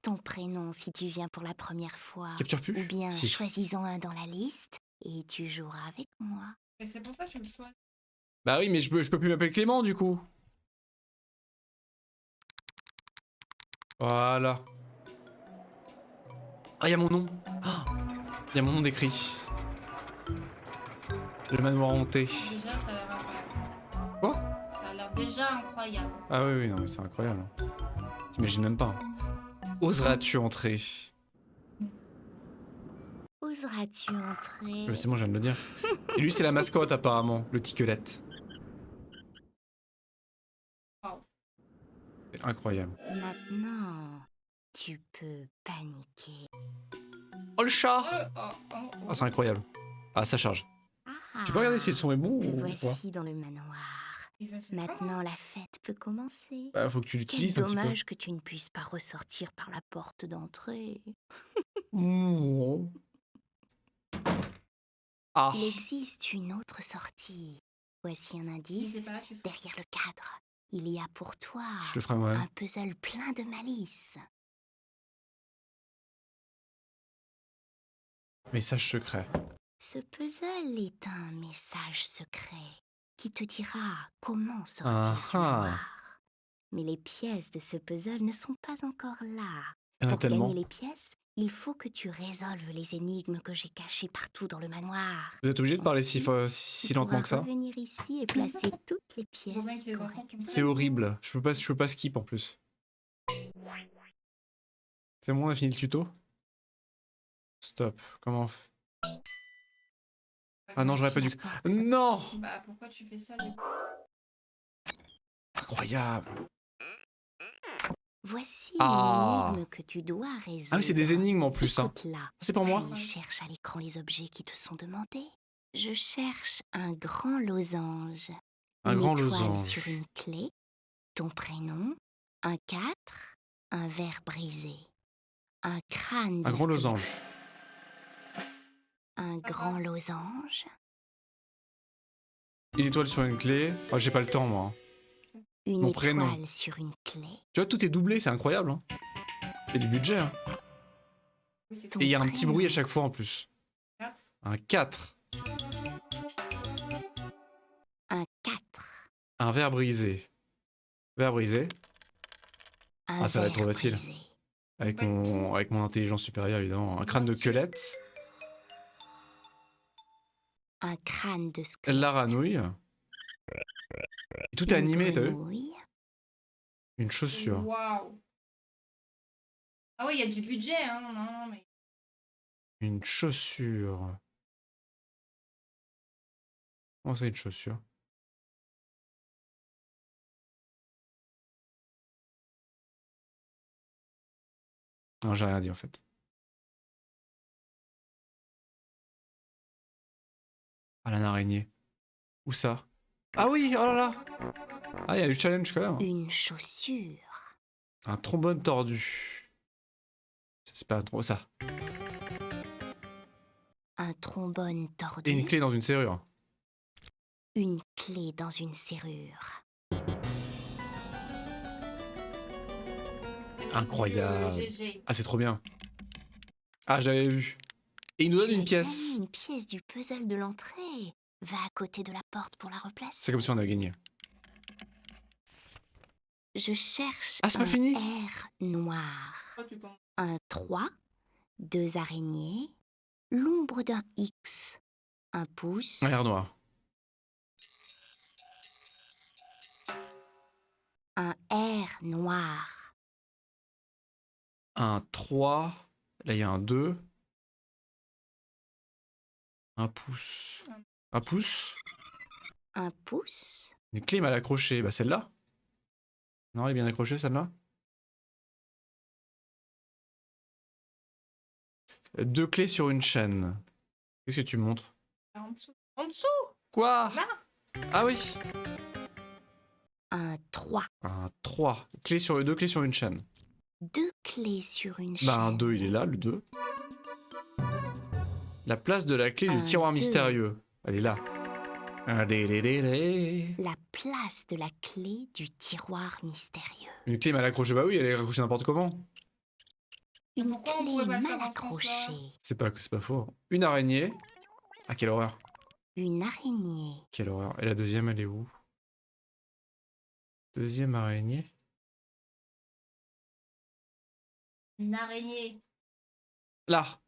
ton prénom si tu viens pour la première fois. Capture plus? Ou bien Si. choisis-en un dans la liste et tu joueras avec moi. Et c'est pour ça que tu le choisis. Bah oui, mais je peux plus m'appeler Clément du coup. Voilà. Ah, y'a mon nom. Il y a mon nom décrit. Le manoir hanté. Déjà, ça a l'air incroyable. Quoi? Ça a l'air déjà incroyable. Ah oui, non, mais c'est incroyable. T'imagines même pas. Oseras-tu entrer? Oseras-tu entrer? C'est bon, je viens de le dire. Et lui, c'est la mascotte apparemment, le tiquelette. Wow. C'est incroyable. Maintenant, tu peux paniquer. Oh le chat! Oh. Ah, c'est incroyable. Ah, ça charge. Ah, Tu peux regarder si le son est bon te ou pas? voici dans le manoir. Maintenant, la fête peut commencer. Bah, faut que tu Quel l'utilises un petit peu. dommage que tu ne puisses pas ressortir par la porte d'entrée. Mmh. Ah. Il existe une autre sortie. Voici un indice. Derrière le cadre, il y a pour toi Je le ferai moi-même. un puzzle plein de malice. Message secret. Ce puzzle est un message secret qui te dira comment sortir du manoir. Mais les pièces de ce puzzle ne sont pas encore là. Il y en a Pour tellement. gagner les pièces, il faut que tu résolves les énigmes que j'ai cachées partout dans le manoir. Vous êtes obligé de parler si Tu lentement pourras que ça? revenir ici et placer toutes les pièces Avec les enfants, tu correctement. C'est horrible. Je peux pas skip en plus. C'est bon, on a fini le tuto? Stop. Comment on fait? Ah non, j'aurais pas dû. Non! Bah pourquoi tu fais ça Incroyable. Voici Ah. une énigme que tu dois résoudre. Ah oui, c'est des énigmes en plus. Hein. Écoute-la. C'est pour moi? Puis cherche à l'écran les objets qui te sont demandés. Je cherche un grand losange. Un Une grand étoile losange. sur une clé, ton prénom, un 4, un verre brisé, un crâne de Un grand squelette, losange. un grand losange, Une étoile sur une clé. Oh, j'ai pas le temps, moi. une Mon étoile prénom. sur une clé. Tu vois, tout est doublé, c'est incroyable. Hein. Il y a du budget. Hein. Ton Et il y a un petit prénom. bruit à chaque fois en plus. Un 4. Un 4. Un verre brisé. Verre brisé. Un Ah, ça va être trop verre facile. brisé. Avec mon intelligence supérieure, évidemment. Un crâne de queulette. Un crâne de squelette. La ranouille. Et tout est Une animé, t'as vu? grenouille. Une chaussure. Waouh. Ah oui, il y a du budget, hein. Non, mais... Une chaussure. Oh, c'est une chaussure. Non, j'ai rien dit en fait. Ah, la araignée. Où ça? Ah oui, oh là là! Ah, il y a du challenge quand même. Une chaussure. Un trombone tordu. C'est pas trop ça. Un trombone tordu. Et une clé dans une serrure. Une clé dans une serrure. Incroyable. GG. Ah, c'est trop bien. Ah, je l'avais vu. Et il nous donne Tu une as pièce. gagné une pièce du puzzle de l'entrée. Va à côté de la porte pour la replacer. C'est comme si on avait gagné. Je cherche Ah, c'est pas un fini? R noir. Pourquoi tu penses? Un 3, 2 araignées, l'ombre d'un X, un pouce, Un air noir. un R noir, Un 3. Là, il y a un 2. Un pouce. Un pouce. un pouce, Une clé mal accrochée. Bah, celle-là. Non, elle est bien accrochée, celle-là. 2 clés sur une chaîne. Qu'est-ce que tu me montres? En dessous. En dessous. Quoi? Là. Ah oui. un 3. Un 3. 2 clés sur une chaîne. 2 clés sur une chaîne. Bah, un 2, il est là, le 2. La place de la clé du Un tiroir 2. mystérieux. Elle est là. La place de la clé du tiroir mystérieux. Une clé mal accrochée. Bah oui, elle est accrochée n'importe comment. Une pourquoi on clé pouvait pas le faire mal dans ce sens-là? accrochée. C'est pas faux. Une araignée. Ah, quelle horreur. Une araignée. Quelle horreur. Et la deuxième, elle est où? Deuxième araignée. Une araignée. Là.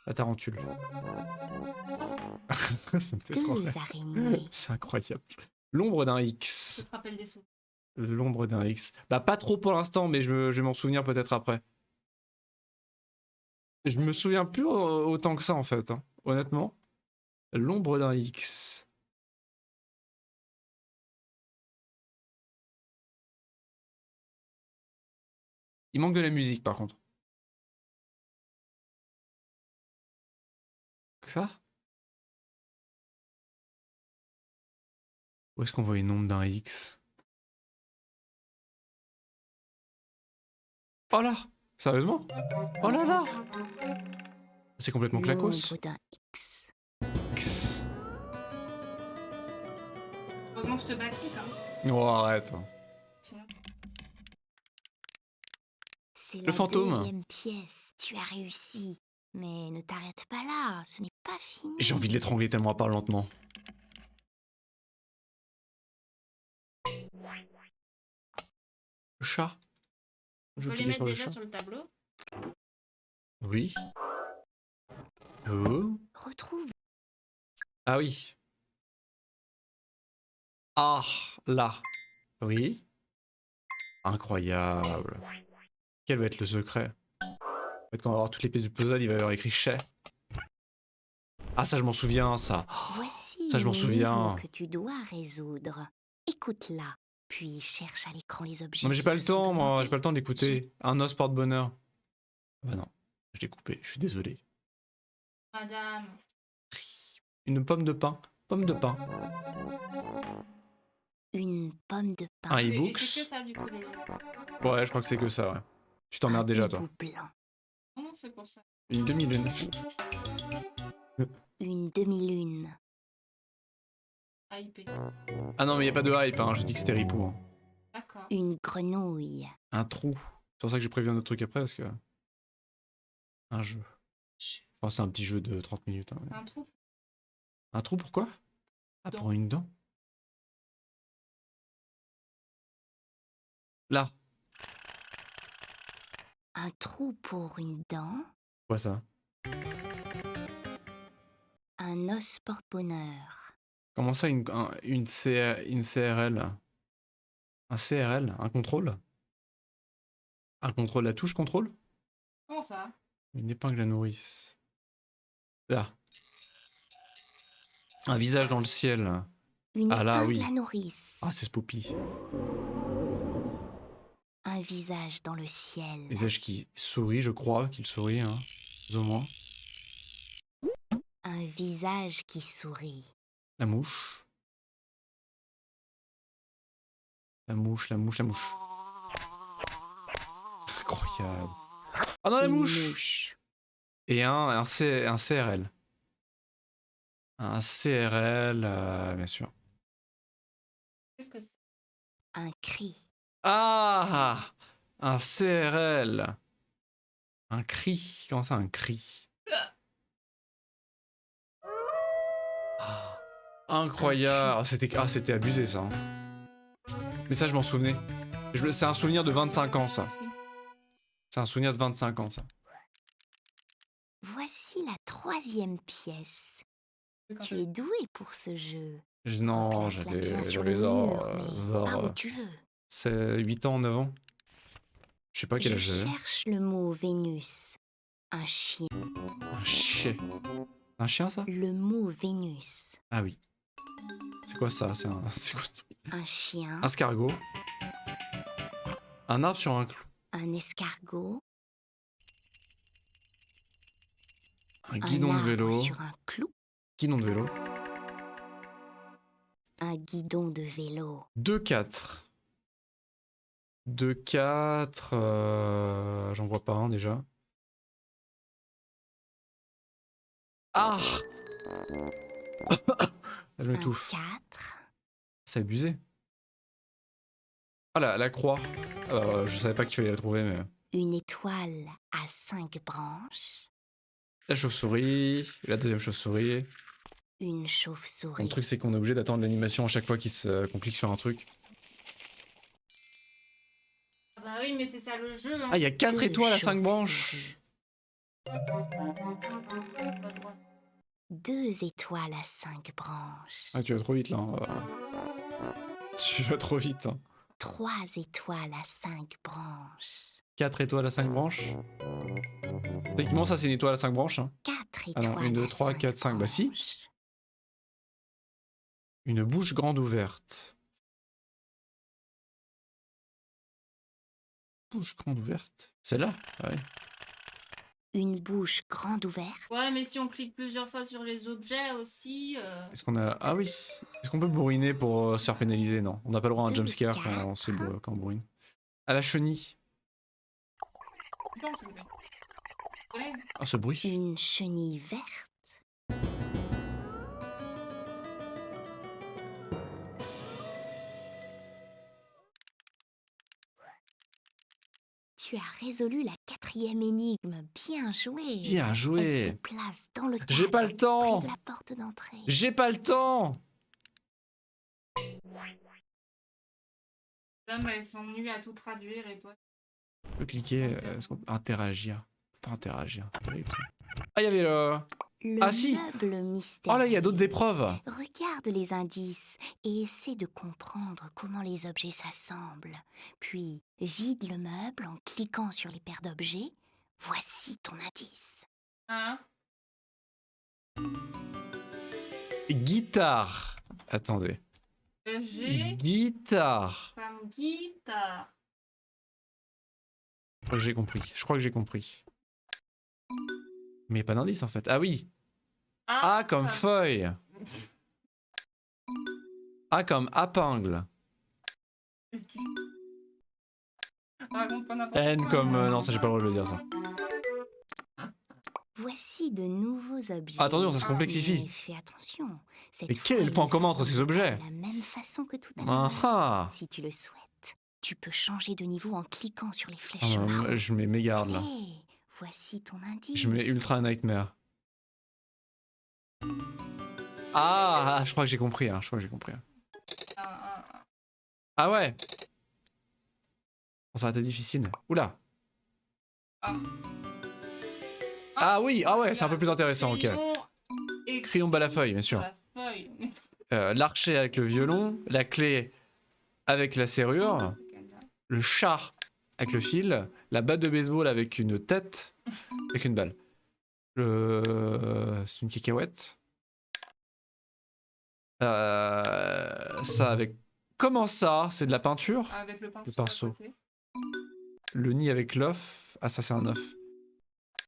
La tarentule. Ça me fait trop Deux rire. araignées. C'est incroyable. L'ombre d'un Je X. te rappelle des sous. L'ombre d'un X. Bah, pas trop pour l'instant, mais je vais m'en souvenir peut-être après. Je me souviens plus autant que ça, en fait. Hein. Honnêtement. L'ombre d'un X. Il manque de la musique, par contre. Ça? Où est-ce qu'on voit une ombre d'un X? Oh là! Sérieusement? Oh là là! C'est complètement claquos. L'ombre d'un X. X. Heureusement que je te backseat, hein. Oh, arrête. Sinon- C'est Le la fantôme. deuxième pièce. Tu as réussi. Mais ne t'arrête pas là. Ce n'est pas fini. J'ai envie de l'étrangler tellement elle parle lentement. Le chat. On Je peut vais les cliquer mettre sur le déjà chat. sur le tableau. Oui. Oh. Retrouve Ah oui. Ah, là. Oui. Incroyable. Quel va être le secret? Peut-être qu'on va avoir toutes les pièces du puzzle, il va y avoir écrit chez. Ah, ça, je m'en souviens, ça. Voici Ça, je m'en une souviens. énigme que tu dois résoudre. Écoute-la, puis cherche à l'écran les objets. Non, mais j'ai qui pas te le sont temps, moi. demandés. J'ai pas le temps d'écouter. Un os porte-bonheur. Bah non. Je l'ai coupé. Je suis désolé. Madame. Une pomme de pain. Pomme de pain. Une pomme de Un pain. Et e-books. c'est que ça, du coup. Ouais, je crois que c'est que ça, ouais. Tu Un t'emmerdes déjà, toi. hibou blanc. Non, c'est pour ça. Une demi-lune. Une demi-lune. AIP. Ah non, mais y a pas de hype, hein. J'ai dit que c'était ripou. Hein. D'accord. Une grenouille. Un trou. C'est pour ça que j'ai prévu un autre truc après, parce que... Un jeu. Enfin, c'est un petit jeu de 30 minutes. Hein. Un trou. Un trou, pourquoi? Ah, Dent. pour une dent. Là. Un trou pour une dent. Quoi ça? Un os porte-bonheur. Comment ça, une CRL? Un CRL? Un contrôle? Un contrôle, la touche contrôle? Comment ça? Une épingle à nourrice. Là. Un visage dans le ciel. Une Ah là, épingle oui. à nourrice. Ah, c'est Spoopy. Un visage dans le ciel. Visage qui sourit, je crois qu'il sourit, hein. Plus ou moins. Un visage qui sourit. La mouche. La mouche, la mouche, la mouche. Incroyable. Ah non, la Une mouche. Et un CRL. Un CRL, bien sûr. Qu'est-ce que c'est? Un cri. Ah! Un CRL. Un cri. Comment ça, un cri? Ah, incroyable. C'était abusé, ça. Hein. Mais ça, je m'en souvenais. C'est un souvenir de 25 ans, ça. C'est un souvenir de 25 ans, ça. Voici la troisième pièce. Quand Tu es doué pour ce jeu. Non, Place-la bien sur j'avais le mur, mais pas où tu veux. C'est 8 ans, 9 ans. Je sais pas quel Je âge j'avais. cherche le mot Vénus. Un chien. Un chien. Un chien, ça? Le mot Vénus. Ah oui. C'est quoi ça? C'est quoi ce truc? Un chien. Un escargot. Un arbre sur un clou. Un escargot. Un guidon un de arbre vélo. sur un clou. Guidon de vélo. Un guidon de vélo. 2-4. 2-4. J'en vois pas un déjà. Ah! Je Un m'étouffe. 4. C'est abusé. Ah la croix. Je savais pas qu'il fallait la trouver, mais Une étoile à 5 branches. La chauve-souris, la deuxième chauve-souris. Une Bon, chauve-souris. le truc, c'est qu'on est obligé d'attendre l'animation à chaque fois qu'on clique sur un truc. Ah bah oui, mais c'est ça le jeu. Hein. Ah, il y a 4 Deux étoiles à 5 chauves-souris. branches. 2 étoiles à 5 branches. Ah, tu vas trop vite là. Tu vas trop vite. 3 étoiles à 5 branches. 4 étoiles à 5 branches. Techniquement, ça, c'est une étoile à 5 branches. 4 Ah étoiles non, 1, 2, à 3, 5 4, 5. Bah si. branches. Une bouche grande ouverte. Bouche grande ouverte. Celle-là? Ah ouais. Une bouche grande ouverte. Ouais, mais si on clique plusieurs fois sur les objets aussi. Est-ce qu'on a... Ah oui. Est-ce qu'on peut bourriner pour se faire pénaliser? Non. On n'a pas le droit à un Deux, jumpscare quand quand on bourrine. À la chenille. Putain, c'est vrai. Ouais. Ah, ce bruit. Une chenille verte. Tu as résolu la 4e énigme. Bien joué. Bien Elle se joué. place dans le J'ai pas le cadre, temps. près de la porte d'entrée. J'ai pas le temps. Dame, elles sont venues à tout traduire et toi. On peut cliquer. Est-ce qu'on peut interagir? On peut pas interagir. C'est terrible ça. Ah, il y avait le... Le Ah, si. meuble mystérieux. Oh là, il y a d'autres épreuves. Regarde les indices et essaie de comprendre comment les objets s'assemblent. Puis vide le meuble en cliquant sur les paires d'objets. Voici ton indice. Hein? Guitare. Attendez. G Guitare. comme guitare. Je crois que j'ai compris. Je crois que j'ai compris. Mais y a pas d'indice en fait. Ah oui. A comme feuille. A comme épingle. Raconte pas n'importe N quoi. comme... non, ça j'ai pas le droit de le dire ça. Voici de nouveaux objets. Attendez, ça se complexifie. Mais fais attention. Cette Mais quel est fois, le point ils ne commun entre ces s'assemblent pas objets? de la même façon que tout à Ah l'heure. ah. Si tu le souhaites, tu peux changer de niveau en cliquant sur les Ah, flèches marron. je mets mégarde là. Allez, voici ton indice. Je mets Ultra Nightmare. Ah, je crois que j'ai compris. Hein, je crois que j'ai compris. Ah ouais. Bon, ça va être difficile. Oula. Ah oui, ah ouais, c'est un peu plus intéressant, ok. Crayon balafeuille, bien sûr. L'archer avec le violon, la clé avec la serrure, le chat avec le fil, la batte de baseball avec une tête, avec une balle. C'est une cacahuète. Ça avec... Comment ça? C'est de la peinture? Avec le pinceau. Le pinceau. Le nid avec l'œuf. Ah, ça c'est un œuf.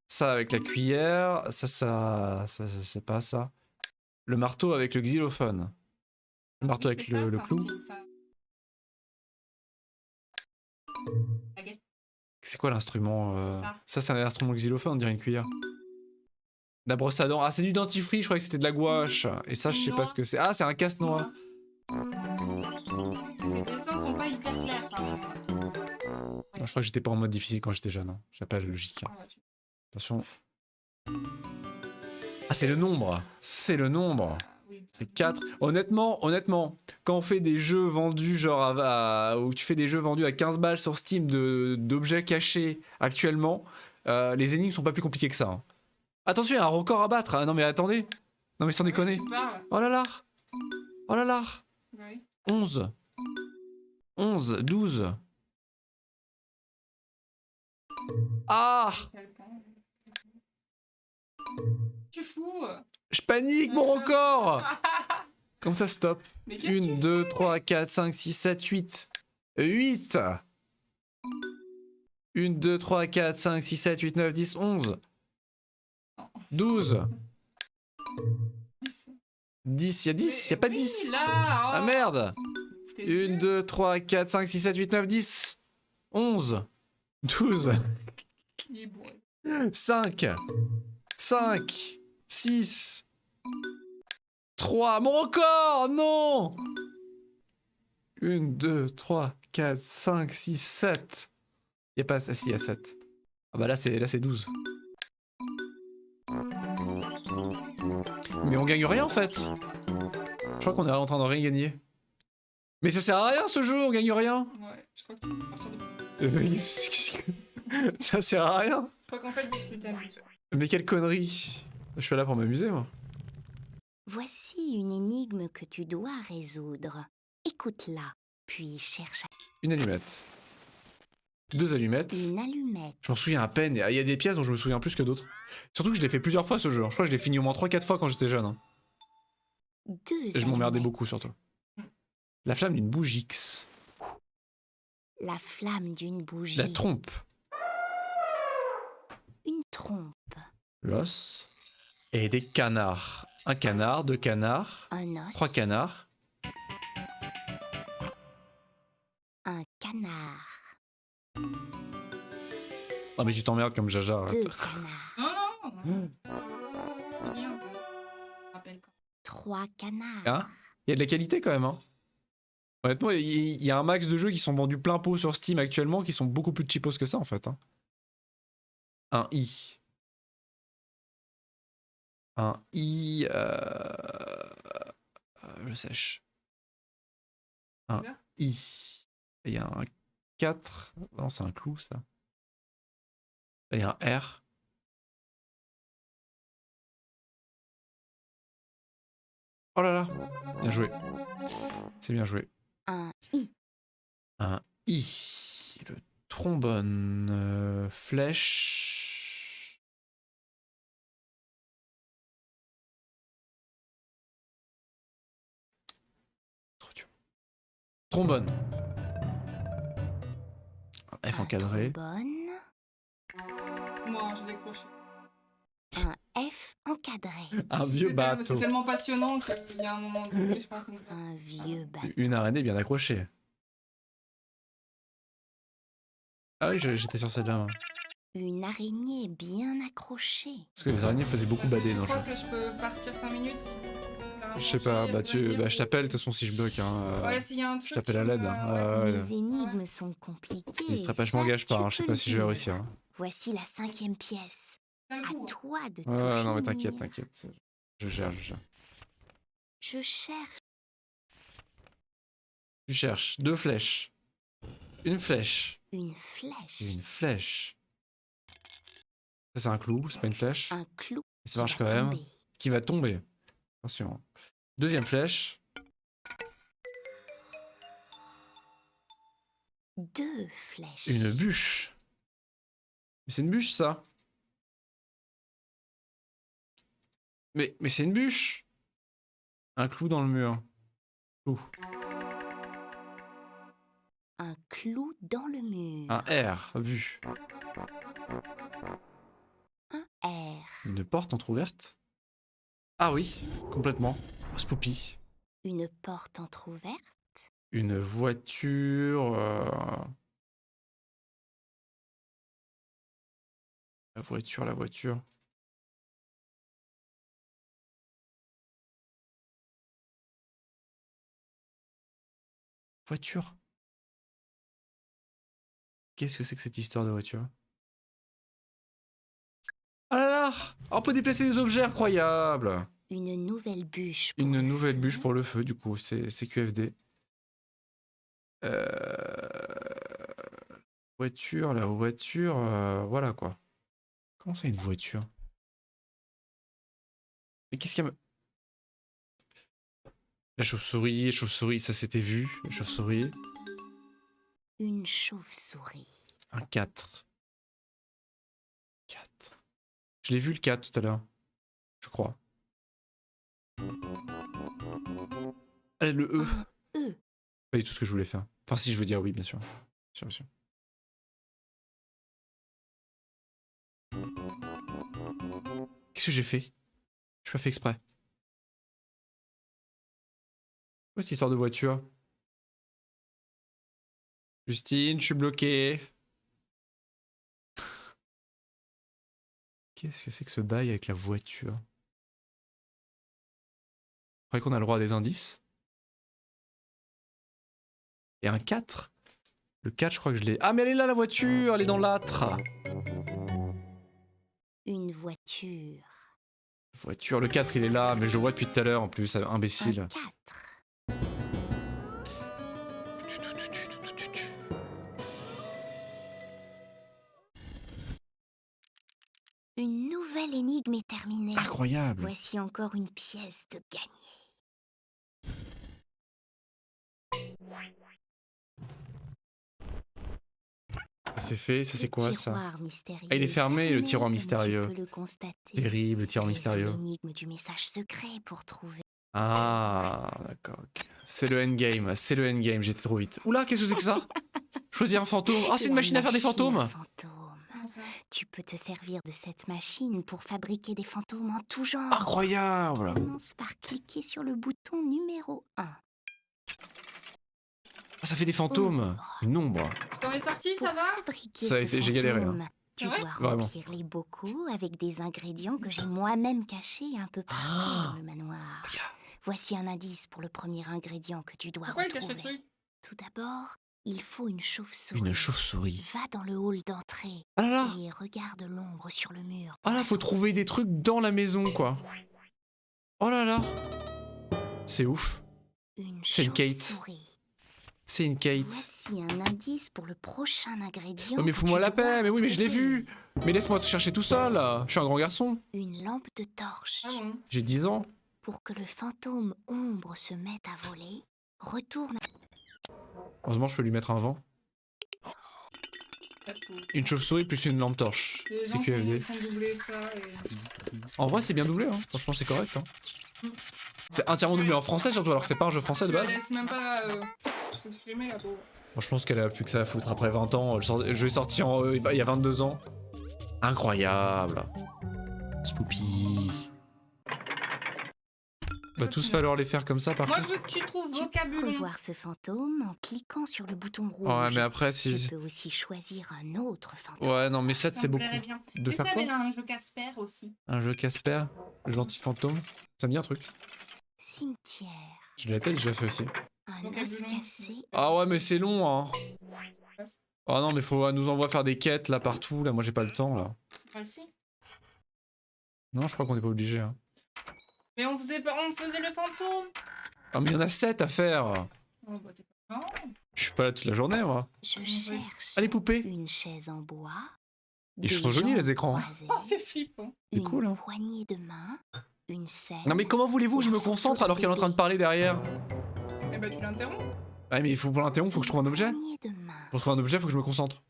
Ça avec la cuillère. Ça c'est pas ça. Le marteau avec le xylophone. Le marteau avec le clou. C'est quoi l'instrument Ça c'est un instrument xylophone, on dirait une cuillère. La brosse à dents. Ah, c'est du dentifrice, je croyais que c'était de la gouache. Et ça, je sais pas ce que c'est. Ah, c'est un casse-noix. Les dessins sont pas hyper clairs quand même. Non, je crois que j'étais pas en mode difficile quand j'étais jeune. Hein. J'ai pas la logique. Hein. Attention. Ah, c'est le nombre. C'est le nombre. C'est 4. Honnêtement, quand on fait des jeux vendus, genre où tu fais des jeux vendus à 15 balles sur Steam d'objets cachés actuellement, les énigmes sont pas plus compliquées que ça. Hein. Attention, il y a un record à battre. Ah non, mais attendez. Non, mais sans déconner. Oh là là. Oh là là. Oui. 11. 11, 12. Ah! Tu fous. Je panique, mon record! Comme ça, stop. 1, 2, 3, 4, 5, 6, 7, 8. 8! 1, 2, 3, 4, 5, 6, 7, 8, 9, 10, 11. 12. 10, il y a 10? Il n'y a pas 10. Là, Ah merde! 1, 2, 3, 4, 5, 6, 7, 8, 9, 10. 11. 12. 5. 5. 6. 3. Mon record! Non! 1, 2, 3, 4, 5, 6, 7. Y a pas... Ah si, y a 7. Ah bah là c'est 12. Mais on gagne rien en fait. Je crois qu'on est en train de rien gagner. Mais ça sert à rien ce jeu, on gagne rien. Ouais, je crois que à partir de... Ça sert à rien. Je crois qu'en fait, tu t'amuses. Mais quelle connerie. Je suis là pour m'amuser moi. Voici une énigme que tu dois résoudre. Écoute-la, puis cherche Une allumette. 2 allumettes. une allumette. Je m'en souviens à peine. Il y a des pièces dont je me souviens plus que d'autres. Surtout que je l'ai fait plusieurs fois ce jeu. Je crois que je l'ai fini au moins 3-4 fois quand j'étais jeune. Hein. 2 Et je m'emmerdais allumettes. beaucoup surtout. La flamme d'une bougie X. La flamme d'une bougie. La trompe. Une trompe. L'os. Et des canards. Un canard, 2 canards, Un os. 3 canards. Un canard. Ah mais tu t'emmerdes comme Jaja. 2 Arrête. canards. Non. C'est bien. Je me rappelle quand. 3 canards. Hein Il y a de la qualité quand même. Hein. Honnêtement, il y a un max de jeux qui sont vendus plein pot sur Steam actuellement qui sont beaucoup plus cheapos que ça en fait. Hein. Un I. Un I. Je sèche. Un Là I. Il y a un 4. Non, c'est un clou ça. Il y a un R. Oh là là. Bien joué. C'est bien joué. Un i. Un I. Le trombone. Flèche. Trop dur. Trombone. Un F Un encadré. trombone. Moi, j'ai décroché. Un F encadré. Un vieux bateau. C'est tellement passionnant qu'il y a un moment donné, je pense qu'on peut... Un vieux bateau. Une araignée bien accrochée. Ah oui, j'étais sur celle-là. Moi. Une araignée bien accrochée. Parce que les araignées faisaient beaucoup bader dans Je le jeu. crois que je peux partir 5 minutes. Je sais pas, je t'appelle de toute façon si je bloque. Hein, Ouais, s'il y a un truc. je t'appelle à l'aide. ouais. Les énigmes sont compliquées. N'hésiterai pas, je ça, m'engage pas. tu Hein, je sais peux pas le si je vais dire. réussir. Hein. Voici la 5e pièce. C'est un À coup, hein. toi de tout Ouais, non mais finir. t'inquiète. Je gère. Je cherche. Tu cherches 2 flèches. Une flèche. Une flèche. Et une flèche. Ça c'est un clou, c'est pas une flèche. Un clou. Mais ça qui marche va quand même. tomber. Qui va tomber. Attention. Deuxième flèche. 2 flèches. Une bûche. Mais c'est une bûche ça. Mais c'est une bûche. Un clou dans le mur. Clou. Un clou dans le mur. Un R, vu. Un R. Une porte entrouverte. Ah oui, complètement. Oh, Spoopy. Une porte entrouverte. Une voiture. La voiture. Voiture. Qu'est-ce que c'est que cette histoire de voiture? Ah là là! On peut déplacer des objets incroyables! Une nouvelle bûche. Pour Une le nouvelle feu. bûche pour le feu, du coup, c'est QFD. La voiture, voilà quoi. Comment ça, une voiture? Mais qu'est-ce qu'il y a? La chauve-souris, ça s'était vu. La chauve-souris. Une chauve-souris. Un 4. 4. Je l'ai vu le 4 tout à l'heure. Je crois. Allez, le E. Un E. Pas du tout ce que je voulais faire. Enfin, si, je veux dire oui, bien sûr. Bien sûr. Qu'est-ce que j'ai fait? Je pas fait exprès. Quoi cette histoire de voiture? Justine, je suis bloqué. Qu'est-ce que c'est que ce bail avec la voiture? Je croyais qu'on a le droit à des indices. Et un 4? Le 4, je crois que je l'ai. Ah, mais elle est là, la voiture. Elle est dans l'âtre. Une voiture. Voiture, le 4, il est là. Mais je le vois depuis tout à l'heure, en plus. Imbécile. Un 4. Une nouvelle énigme est terminée. Incroyable. Voici encore une pièce de gagnée. C'est fait, ça c'est quoi ça? Tiroir mystérieux. Ah, il est fermé, le tiroir comme mystérieux. Tu peux le constater. Terrible, le tiroir Résous mystérieux. l'énigme du message secret pour trouver. Ah, d'accord. Ok. C'est le endgame, c'est le endgame, j'étais trop vite. Oula, qu'est-ce que c'est que ça? Choisir un fantôme. Oh, c'est une La machine à faire des fantômes. Comment ça? Tu peux te servir de cette machine pour fabriquer des fantômes en tout genre. Incroyable. Commence par cliquer sur le bouton numéro 1. Ah, ça fait des fantômes. Une ombre. Tu t'en es sorti, Pour ça va? fabriquer Ça a ce été- j'ai galéré, hein. fantôme, tu Ah ouais dois Vraiment. remplir les bocaux avec des ingrédients que j'ai moi-même cachés un peu partout Ah. dans le manoir. Regarde. Voici un indice pour le premier ingrédient que tu dois Pourquoi il cache le retrouver. truc? Tout d'abord, il faut une chauve-souris. Une chauve-souris. Va dans le hall d'entrée Ah là là. et regarde l'ombre sur le mur. Ah là, faut trouver des trucs dans la maison, quoi. Oh là là. C'est ouf. C'est une Kate. chauve-souris. C'est une Kate. Voici un indice pour le prochain ingrédient. Oh, mais que fous-moi tu la dois paix. Mais oui, mais je l'ai retrouver. vu. Mais laisse-moi te chercher tout seul. Je suis un grand garçon. Une lampe de torche. Ah bon? J'ai 10 ans. Pour que le fantôme ombre se mette à voler, retourne Heureusement, je peux lui mettre un vent. Pas tout. Une chauve-souris plus une lampe torche. Les C'est gens QFD. qui ont doublé ça et... En vrai, c'est bien doublé, hein. Franchement, c'est correct. Hein. Mm. C'est entièrement doublé en français, surtout, alors que c'est pas un jeu français de Je base. laisse même pas s'exprimer, la pauvre. Moi, je pense qu'elle a plus que ça à foutre après 20 ans. Le jeu est sorti il y a 22 ans. Incroyable. Spoopy. Va tous falloir les faire comme ça, par Moi, je contre. veux que tu trouves Tu peux vocabulon. revoir ce fantôme en cliquant sur le bouton rouge. Ouais, mais après, Tu si. peux aussi choisir un autre fantôme. Ouais, non, mais 7, Ça c'est me beaucoup. plairait bien. De Tu sais, faire ça quoi? avait un jeu Casper aussi. Un jeu Casper, le gentil fantôme. Ça me dit un truc. Cimetière. Je l'ai peut-être déjà fait aussi. Un os Vocabulon. cassé. Ah ouais, mais c'est long, hein. Oh non, mais faut nous envoie faire des quêtes là partout. Là, moi, j'ai pas le temps là. Ah, si. Non, je crois qu'on est pas obligé. Hein. Mais on faisait le fantôme. Ah, mais il y en a 7 à faire. Oh, bah, t'es pas... Non. Je suis pas là toute la journée, moi. Je Ouais. cherche Ah, les poupées. une chaise en bois. Ils des sont jolis, jambes les écrans, hein. croisées, Oh, c'est flippant. C'est une cool, hein. poignée de main, une selle. Non, mais comment voulez-vous que je me concentre alors qu'elle est en train de parler derrière? Eh bah, tu l'interromps. Ah, mais il faut pour l'interrompre, faut que je trouve un objet. Poignée de main, Pour trouver un objet, faut que je me concentre.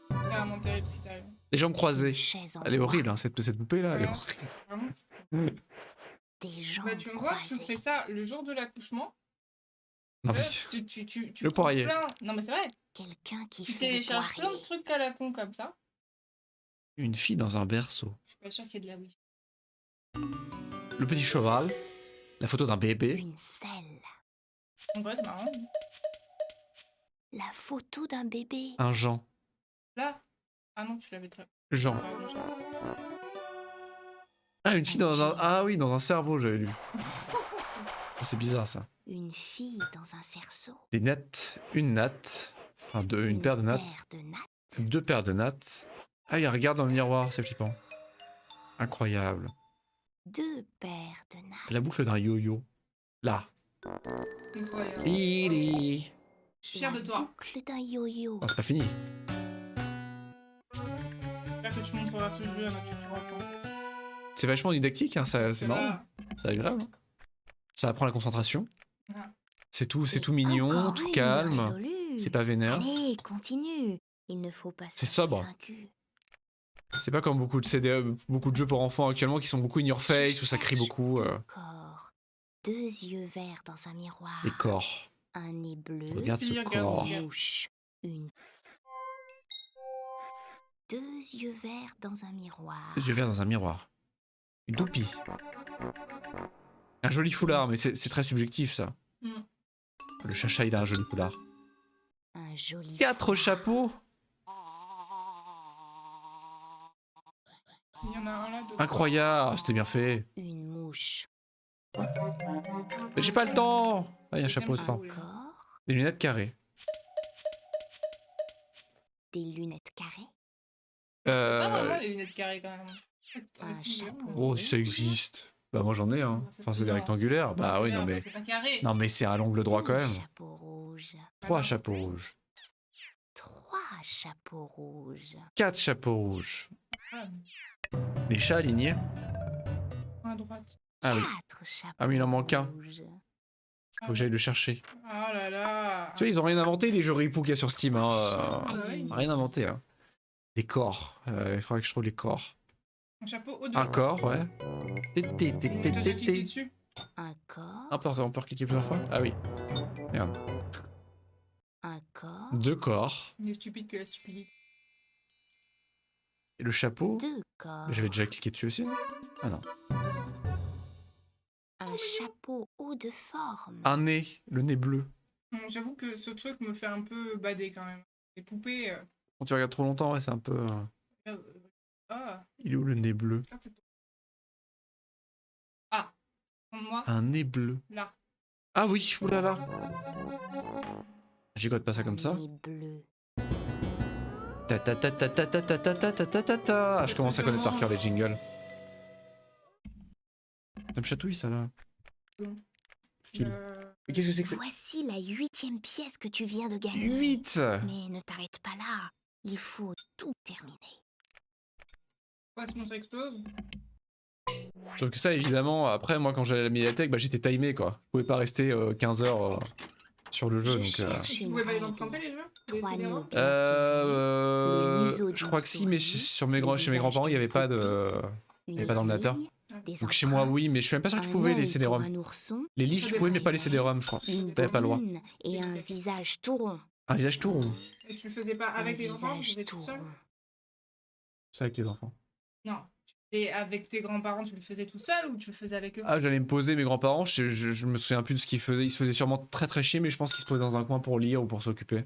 C'est vraiment terrible ce qui t'arrive. Les jambes croisées. une chaise en Elle est bois, horrible, hein, cette poupée là. Elle est Ouais. horrible. Vraiment. des jambes Bah, tu me vois, tu croisées. fais ça le jour de l'accouchement. Non, mais. Tu Le prends poirier. plein- Non, mais c'est vrai. Quelqu'un qui Tu fait le télécharges plein de poirier. trucs à la con comme ça. Une fille dans un berceau. Je suis pas sûre qu'il y ait de la wifi. Le petit cheval. La photo d'un bébé. Une selle. En vrai, c'est marrant. La photo d'un bébé. Un Jean. Là. Ah non, tu l'avais très. Jean. Pardon, j'ai- Ah, une fille dans un. Ah oui, dans un cerveau, j'avais lu. C'est bizarre ça. Une fille dans un cerceau. Des nattes. Une natte. Enfin, une paire de nattes. paire de nattes. 2 paires de nattes. Ah, il regarde dans le miroir, c'est flippant. Incroyable. 2 paires de nattes. La boucle d'un yo-yo. Là. Incroyable. Lili. Je suis fière de La toi. boucle d'un yo-yo. Non, c'est pas fini. J'espère que tu montreras ce jeu à ma future enfant. C'est vachement didactique, hein, c'est Parce que marrant. là, C'est agréable. Hein. Ça apprend la concentration. Ah. C'est tout Et mignon, encore tout une calme. résolue. C'est pas vénère. Allez, continue. Il ne faut pas C'est se sobre. vaincu. C'est pas comme beaucoup de CD, beaucoup de jeux pour enfants actuellement qui sont beaucoup in your face, où ça crie Cherche beaucoup. deux corps. 2 yeux verts dans un miroir. Les corps. Un nez bleu. Regarde ce Regarde, corps. regarde. Une mouche. Une. 2 yeux verts dans un miroir. Les yeux verts dans un miroir. Une toupie. Un joli foulard, mais c'est très subjectif ça. Mm. Le chacha, il a un joli foulard. Un joli. 4 chapeaux. Il y en a un là. dedans. Incroyable, c'était bien fait. Une mouche. Mais j'ai pas le temps. Ah, il y a un chapeau de Deuxième fin. chapeau. Encore. Des lunettes carrées. des lunettes carrées, C'est pas Euh... vraiment les lunettes carrées quand même. un chapeau. Oh, si ça existe. Bah moi j'en ai, hein. Enfin c'est des Non, rectangulaires. c'est Bah oui, non rectangulaire, mais... C'est pas carré. Non mais c'est à l'angle droit quand deux même. chapeaux rouges, 3 chapeaux rouges. 3 chapeaux rouges, 4 chapeaux rouges. Ah, Des chats alignés. à droite. Ah oui. 4 chapeaux Ah oui, il en manque un. rouges. Faut que j'aille le chercher. Oh là là. Tu vois, ils ont rien inventé les jeux Ripou qu'il y a sur Steam. Hein. oui. Rien inventé. Hein. Des corps. Il faudrait que je trouve les corps. Un chapeau au Un corps, ouais. T'as déjà cliqué dessus. Un corps, On peut cliquer plusieurs fois. Ah oui. Merde. un corps, 2 corps. Il est stupide que la stupidité. Et le chapeau. 2 corps, Je vais déjà cliquer dessus aussi. Ah non. un chapeau haut de forme, Un nez. Le nez bleu. J'avoue que ce truc me fait un peu bader quand même. Les poupées. Quand tu regardes trop longtemps, ouais, c'est un peu... Ah, Il est où le nez bleu? regarde cette. Ah, moi, Un nez bleu. là. Ah oui, oulala. J'écoute pas ça comme ça. un nez bleu, Ta ta ta ta ta ta ta ta ta ta ta ta ta. Ah, je commence à connaître par cœur les jingles. Ça me chatouille ça là. Fil. Mais qu'est-ce que c'est que ça? Voici la 8e pièce que tu viens de gagner. 8. Mais ne t'arrête pas là, il faut tout terminer. Ouais, sinon ça explose. Sauf que ça évidemment, après moi quand j'allais à la médiathèque, bah, j'étais timé quoi. Je pouvais pas rester 15 heures sur le jeu Je donc... cherche Tu une pouvais pas les règle. emprunter les jeux? Les 3 CD-ROM? nœuds bien serrés, le museau Je d'une crois que si, mais souris, sur le chez mes grands-parents il y avait pas de... une y avait pas d'ordinateur. aiguille, des Donc chez moi empreintes, oui, mais je suis même pas sûr que tu un pouvais les œil pour CD-ROM. un ourson, Les livres tu pouvais mais pas les CD-ROM je crois. une T'avais pas le droit. bobine et un visage tout rond. Un visage tout rond. Et tu le faisais pas Un avec les grands-parents? Tu le visage faisais tout tout seul? rond. C'est avec les enfants. Non. Et avec tes grands-parents, tu le faisais tout seul ou tu le faisais avec eux? Ah, j'allais me poser mes grands-parents, je me souviens plus de ce qu'ils faisaient. Ils se faisaient sûrement très très chier, mais je pense qu'ils se posaient dans un coin pour lire ou pour s'occuper.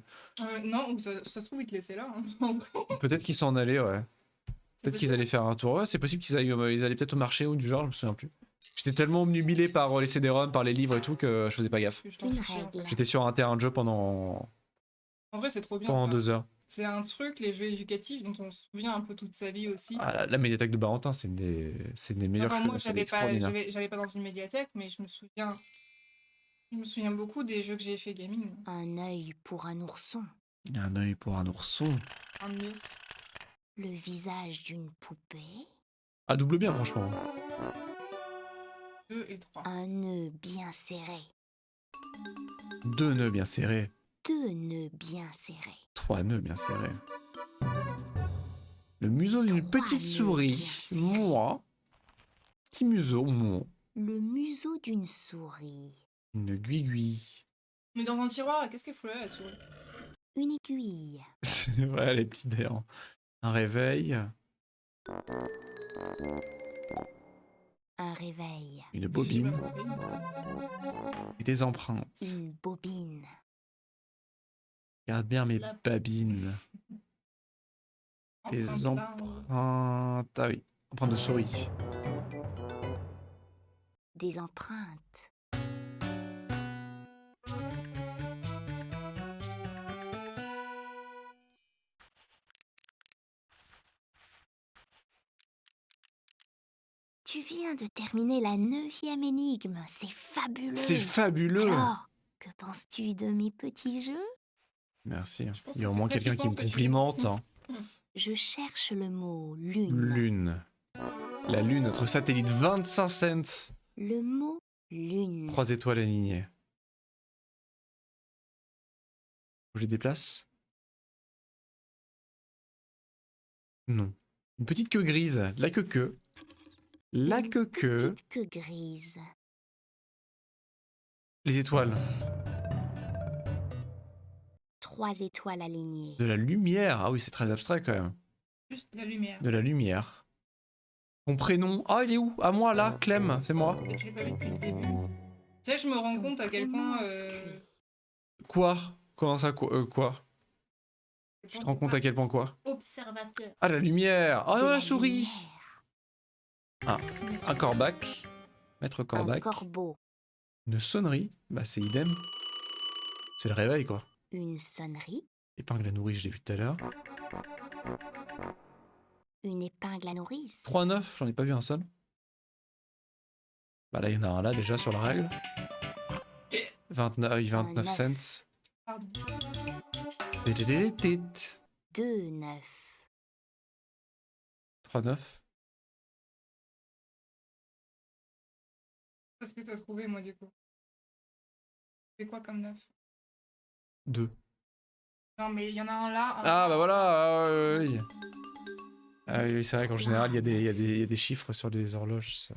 Non, ou ça se trouve, ils te laissaient là. Hein, en vrai. Peut-être qu'ils s'en allaient, ouais. C'est Peut-être qu'ils possible. allaient faire un tour. Ouais, c'est possible qu'ils ils allaient peut-être au marché ou du genre, je me souviens plus. J'étais tellement obnubilé par les CD-ROM, par les livres et tout que je faisais pas gaffe. Que je t'en Une fichais, en fait. règle. J'étais sur un terrain de jeu pendant En vrai, c'est trop bien. pendant ça. 2 heures. C'est un truc, les jeux éducatifs, dont on se souvient un peu toute sa vie aussi. Ah, la médiathèque de Barentin, c'est une des meilleures Enfin, moi, c'est j'allais pas, extraordinaire. j'allais pas dans une médiathèque, mais je me souviens beaucoup des jeux que j'ai fait gaming. Un œil pour un ourson, Un œil pour un ourson. Un de mieux. le visage d'une poupée, Ah, double bien, franchement. 2 et 3. un nœud bien serré, 2 nœuds bien serrés. 2 nœuds bien serrés, 3 nœuds bien serrés. Le museau d'une 3 petite nœuds souris. bien serrés. Moi. Petit museau, moi. le museau d'une souris, Une guigui. Mais dans un tiroir, qu'est-ce qu'elle fout là, la souris? une aiguille, C'est vrai, les petits d'ailleurs. Un réveil. un réveil, Une J'ai bobine. pas compris. Et des empreintes. une bobine, Regarde bien mes La- babines. Des Empreinte là, empreintes. Ah oui, empreintes de souris. des empreintes, tu viens de terminer la 9e énigme, c'est fabuleux. C'est fabuleux. Alors, que penses-tu de mes petits jeux? Merci. Je pense Il y a que au c'est moins très quelqu'un qui flippant me ce que tu complimente. dis. Hein. Je cherche le mot lune. Lune. La Lune, notre satellite 25 cents. Le mot lune. 3 étoiles alignées. Faut que je les déplace? Non. Une petite queue grise. La queue. La Une queue. petite queue grise. Les étoiles. 3 étoiles alignées. De la lumière. Ah oui, c'est très abstrait quand même. Juste la lumière. De la lumière. Ton prénom. Ah, il est où? À moi, là. Clem, c'est moi. Mais je l'ai pas vu depuis le début. Tu sais, je me rends Ton compte à quel prénom point. inscrit. Quoi? Comment ça, quoi? Tu te rends compte à quel point quoi? Observateur. Ah, la lumière. Ah, De non, la la souris. lumière. Un corbac. Maître Un corbac. corbeau. Une sonnerie. Bah, c'est idem. C'est le réveil, quoi. Une sonnerie. Épingle à nourrice, je l'ai vu tout à l'heure. Une épingle à nourrice. 3,9, j'en ai pas vu un seul. Bah là, il y en a un là déjà sur la règle. 29 cents. Pardon. 2,9. 3,9. Qu'est-ce que t'as trouvé, moi, du coup? C'est quoi comme neuf? 2. Non, mais il y en a un là. Ah bah voilà, oui. Ah oui, c'est vrai qu'en général, il y a des chiffres sur les horloges. Ça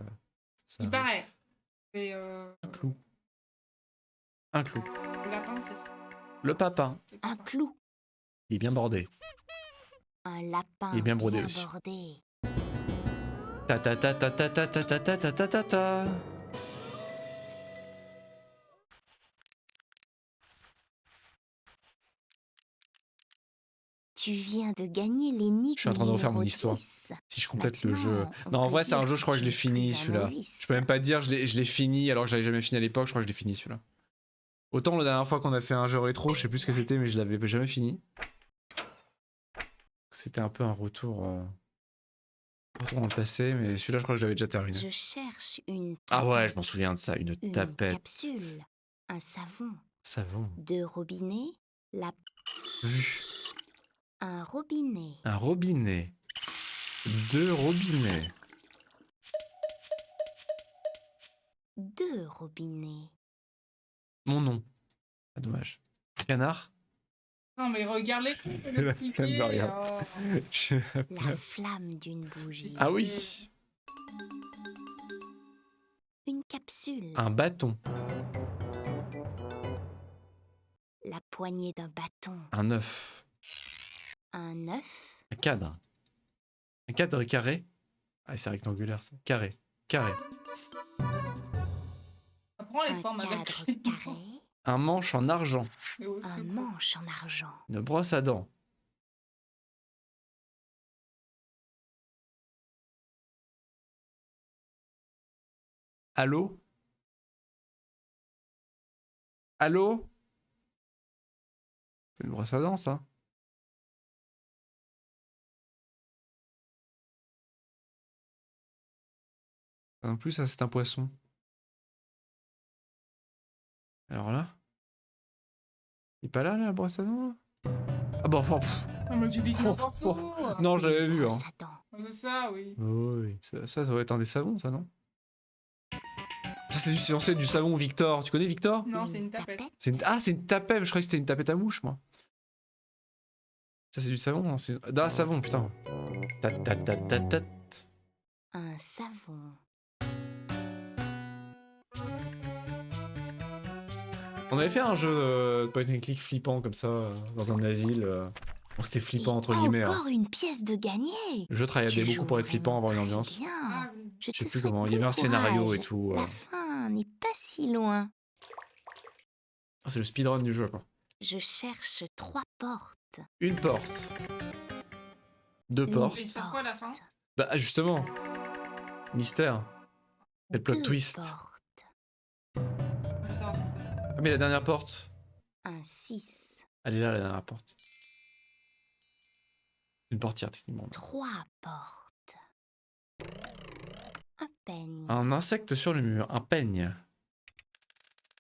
Il paraît. C'est Un clou. Un clou. le lapin, c'est ça. Le papin. Un clou. Il est bien bordé. Un lapin Il est bien brodé aussi. bordé. Ta ta ta ta ta ta ta ta ta ta ta ta ta. Tu viens de gagner l'énigme. Je suis en train de refaire mon numéro histoire. 10. Si je complète le jeu. Maintenant, on Non, en peut vrai, c'est un dire jeu, je crois que je l'ai tu es fini plus un celui-là. novice. Je peux même pas dire je l'ai fini alors que je l'avais jamais fini à l'époque, je crois que je l'ai fini celui-là. Autant la dernière fois qu'on a fait un jeu rétro, je sais plus ce que c'était, mais je l'avais jamais fini. C'était un peu un retour, retour dans le passé, mais celui-là, je crois que je l'avais déjà terminé. Je cherche une Ah ouais, je tapette, m'en souviens de ça, une une tapette. capsule, un savon, Savon. 2 robinets, Vu. un robinet, Un robinet. 2 robinets. 2 robinets, Mon nom. Ah, dommage. Canard. Non, mais regarde les J'ai le la petit flemme de pied, regarder. oh. J'ai la la flemme. flamme d'une bougie, Ah oui. une capsule, Un bâton. la poignée d'un bâton, Un œuf. un œuf, Un cadre. Un cadre carré. Ah, c'est rectangulaire ça. Carré. Carré. Apprends les un formes avec. cadre carré, Un manche en argent. Mais au un secours. manche en argent, Une brosse à dents. Allô? Allô? C'est une brosse à dents ça? Ah, non plus, ça c'est un poisson. Alors là? Il est pas là, la brosse à dents là? Ah bon, oh, pff. Ah, mais tu dis n'importe où. Non, je l'avais une vu. Hein. brosse à dents, C'est ça, oui. Oh, oui, ça doit être un des savons, ça, non? Ça, c'est censé être du savon Victor. Tu connais Victor? Non, c'est une tapette. Ah, c'est une tapette. Je croyais que c'était une tapette à mouche, moi. Ça, c'est du savon, non? Ah, savon, putain. Ta ta ta ta ta. un savon, On avait fait un jeu de point and click flippant comme ça, dans un asile. Bon, c'était flippant, entre et guillemets. Hein. encore une pièce de gagné. Le jeu travaillait beaucoup pour être flippant, avoir une ambiance. Bien. Ah, oui. Je Je sais te plus souhaite comment. Il y avait bon un scénario courage. et tout. La fin n'est pas si loin. Ah, c'est le speedrun du jeu, quoi. Je cherche 3 portes. Une porte. 2 Une portes. Et il se passe quoi à la fin? Bah, justement. Mystère. Et le plot 2 twist. portes. Je veux savoir ce qui se passe. Ah, mais la dernière porte. Un 6. Elle est là, la dernière porte. Une portière, techniquement. 3 portes. Un peigne. Un insecte sur le mur. Un peigne.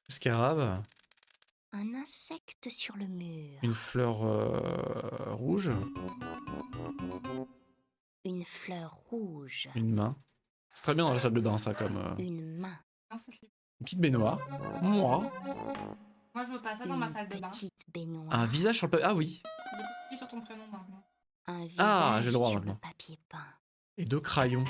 Scarab. Un insecte sur le mur. Une fleur rouge. Une fleur rouge. Une main. C'est très bien dans la salle de bain, ça, comme Une main. Non, c'est flippant. une petite baignoire. Moi. Moi, je veux pas ça dans ma salle de Une bain. petite baignoire. Un visage sur le papier. Ah oui. Je veux cliquer sur ton prénom maintenant. Un visage Ah, j'ai le droit sur maintenant. le papier peint. Et 2 crayons.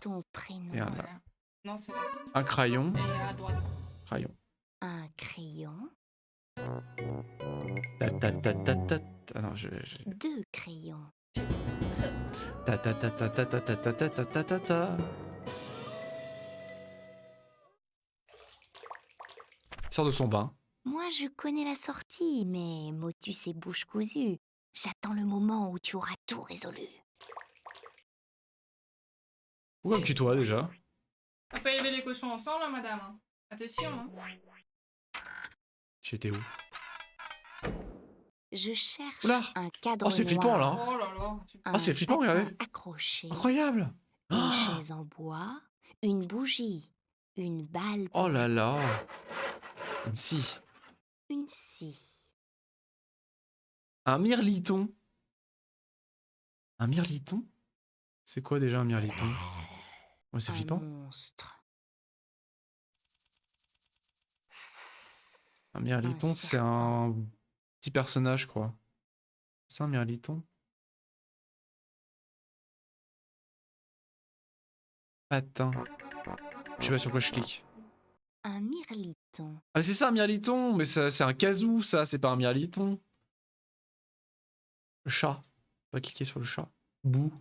Ton prénom. Et un, Voilà. Non, c'est là. un crayon. Et à droite. Crayon. Un crayon. Ta ta ta ta ta. Ah non, 2 crayons. Ta ta ta ta ta ta ta ta ta ta ta ta ta. Il sort de son bain. Moi, je connais la sortie, mais motus et bouche cousue. J'attends le moment où tu auras tout résolu. Pourquoi me tutoie déjà? On peut élever les cochons ensemble, hein, madame. Attention, hein. J'étais où? Je cherche Oula. un cadre Oh, c'est flippant, là. noir, Oh là là. un c'est flippant, patin regardez. accroché, Incroyable. une Oh, chaise en bois, une bougie, une balle oh pour là jouer, là. Une scie. une scie, Un mirliton. Un mirliton? C'est quoi déjà un mirliton? Ouais, c'est un flippant. monstre, Un mirliton, c'est serpent. un petit personnage, je crois. C'est un mirliton? Patin. Je sais pas sur quoi je clique. un mirliton, Ah, c'est ça un mirliton, mais c'est un kazoo, ça, c'est pas un mirliton. Le chat. On va cliquer sur le chat. Bouh.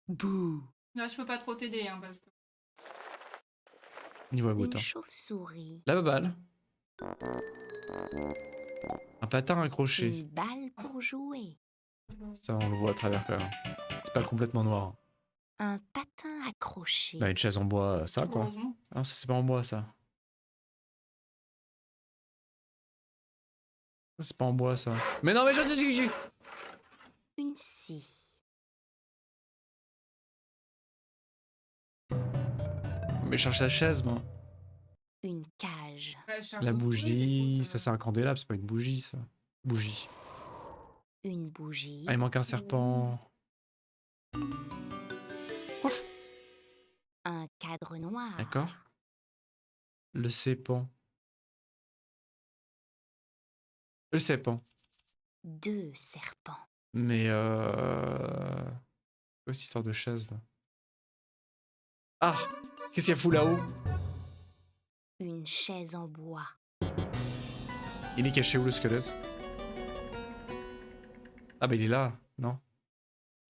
bouh, Là, je peux pas trop t'aider, hein, parce que. Niveau une boutin. chauve-souris, La baballe. Un patin accroché. une balle pour jouer, Ça, on le voit à travers quand même. C'est pas complètement noir. un patin accroché, Bah, une chaise en bois, ça, quoi. Heureusement. Ah, ça, c'est pas en bois, ça. Ça, c'est pas en bois, ça. Mais non, mais je sais. une scie, Mais je cherche la chaise, moi. une cage, Ouais, je cherche La d'autres trucs, bougie. écoute, Ça, c'est un candélabre, c'est pas une bougie, ça. Bougie. une bougie, Ah, il manque un serpent. Quoi? un cadre noir, D'accord. Le sépant. Le sépant. deux serpents, Mais quoi cette histoire de chaise là? Ah! Qu'est-ce qu'il y a fou là-haut? une chaise en bois, Il est caché où le squelette? Ah bah il est là, non?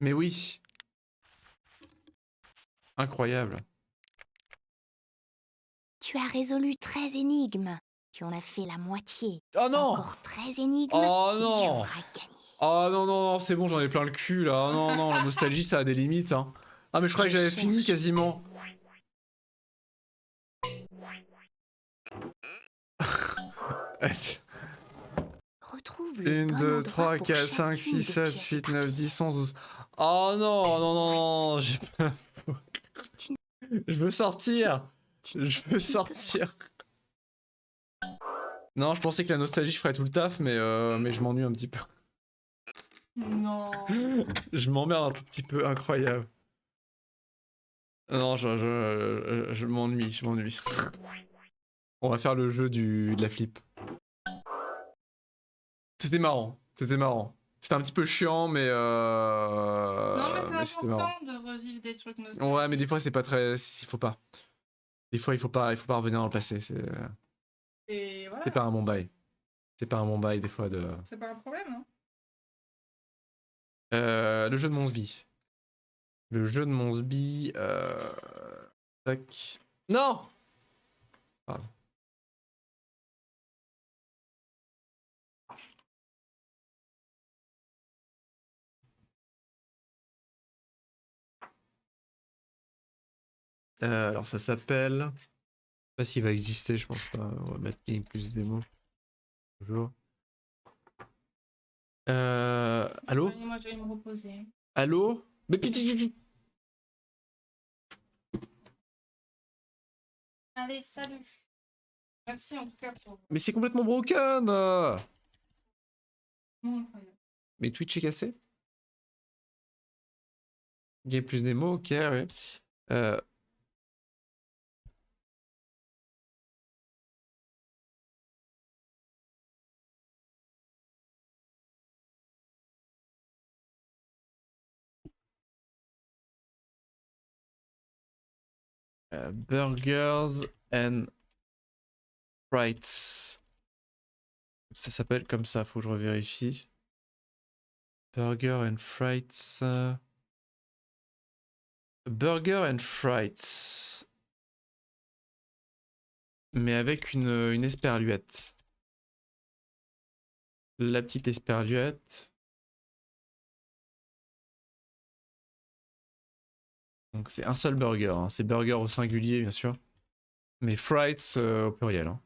Mais oui! Incroyable. Tu as résolu 13 énigmes. Tu en as fait la moitié. Oh non! Encore 13 énigmes Oh et tu non! auras gagné. Oh non, non, non, c'est bon, j'en ai plein le cul là. Oh non, non, la nostalgie ça a des limites. Hein. Ah mais je croyais que j'avais fini cherche. quasiment. Retrouve le 1, bon 2, endroit 3, pour 4, 5, chacune 6, des 7, pièces 8, 9, papier. 10, 11, 12. Oh non, non, non, non, j'ai pas la foi. Je veux sortir. Je veux sortir. Non, je pensais que la nostalgie ferait tout le taf, mais je m'ennuie un petit peu. Non. Je m'emmerde un tout petit peu, incroyable. Non, je m'ennuie, je m'ennuie. On va faire le jeu de la flip. C'était marrant, c'était marrant. C'était un petit peu chiant, mais Non, mais c'est c'était marrant. important de revivre des trucs nostalgiques. Ouais, mais des fois c'est pas très, il faut pas. Des fois il faut pas revenir dans le passé. Et voilà. C'est pas un bon bail. C'est pas un bon bail des fois de. C'est pas un problème, hein. Le jeu de Monsby. Le jeu de Monsby. Tac. Non. Pardon. Alors ça s'appelle. Je sais pas s'il va exister, je pense pas. On va mettre Game plus démo. Bonjour. Allô? Ouais, moi, je vais me reposer. Allô? Mais petit. Allez, salut. Merci en tout cas pour. Mais c'est complètement broken! Incroyable. Mais Twitch est cassé? Game plus démo, ok, ouais. Burgers and Frites. Ça s'appelle comme ça, faut que je revérifie. Burger and Frites. Burger and Frites. Mais avec une esperluette. La petite esperluette. Donc c'est un seul burger, hein. C'est burger au singulier bien sûr. Mais frites au pluriel. Hein.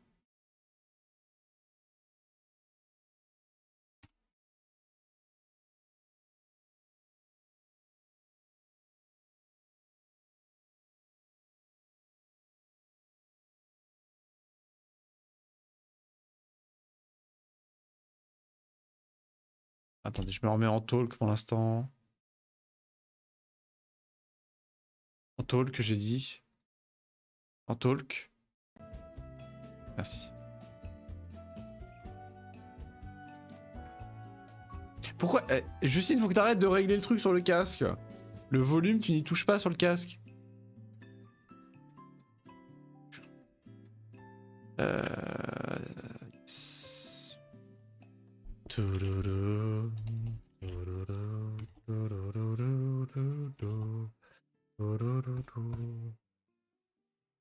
Attendez, je me remets en talk pour l'instant. En talk, j'ai dit. En talk. Merci. Pourquoi Justine, faut que t'arrêtes de régler le truc sur le casque. Le volume, tu n'y touches pas sur le casque.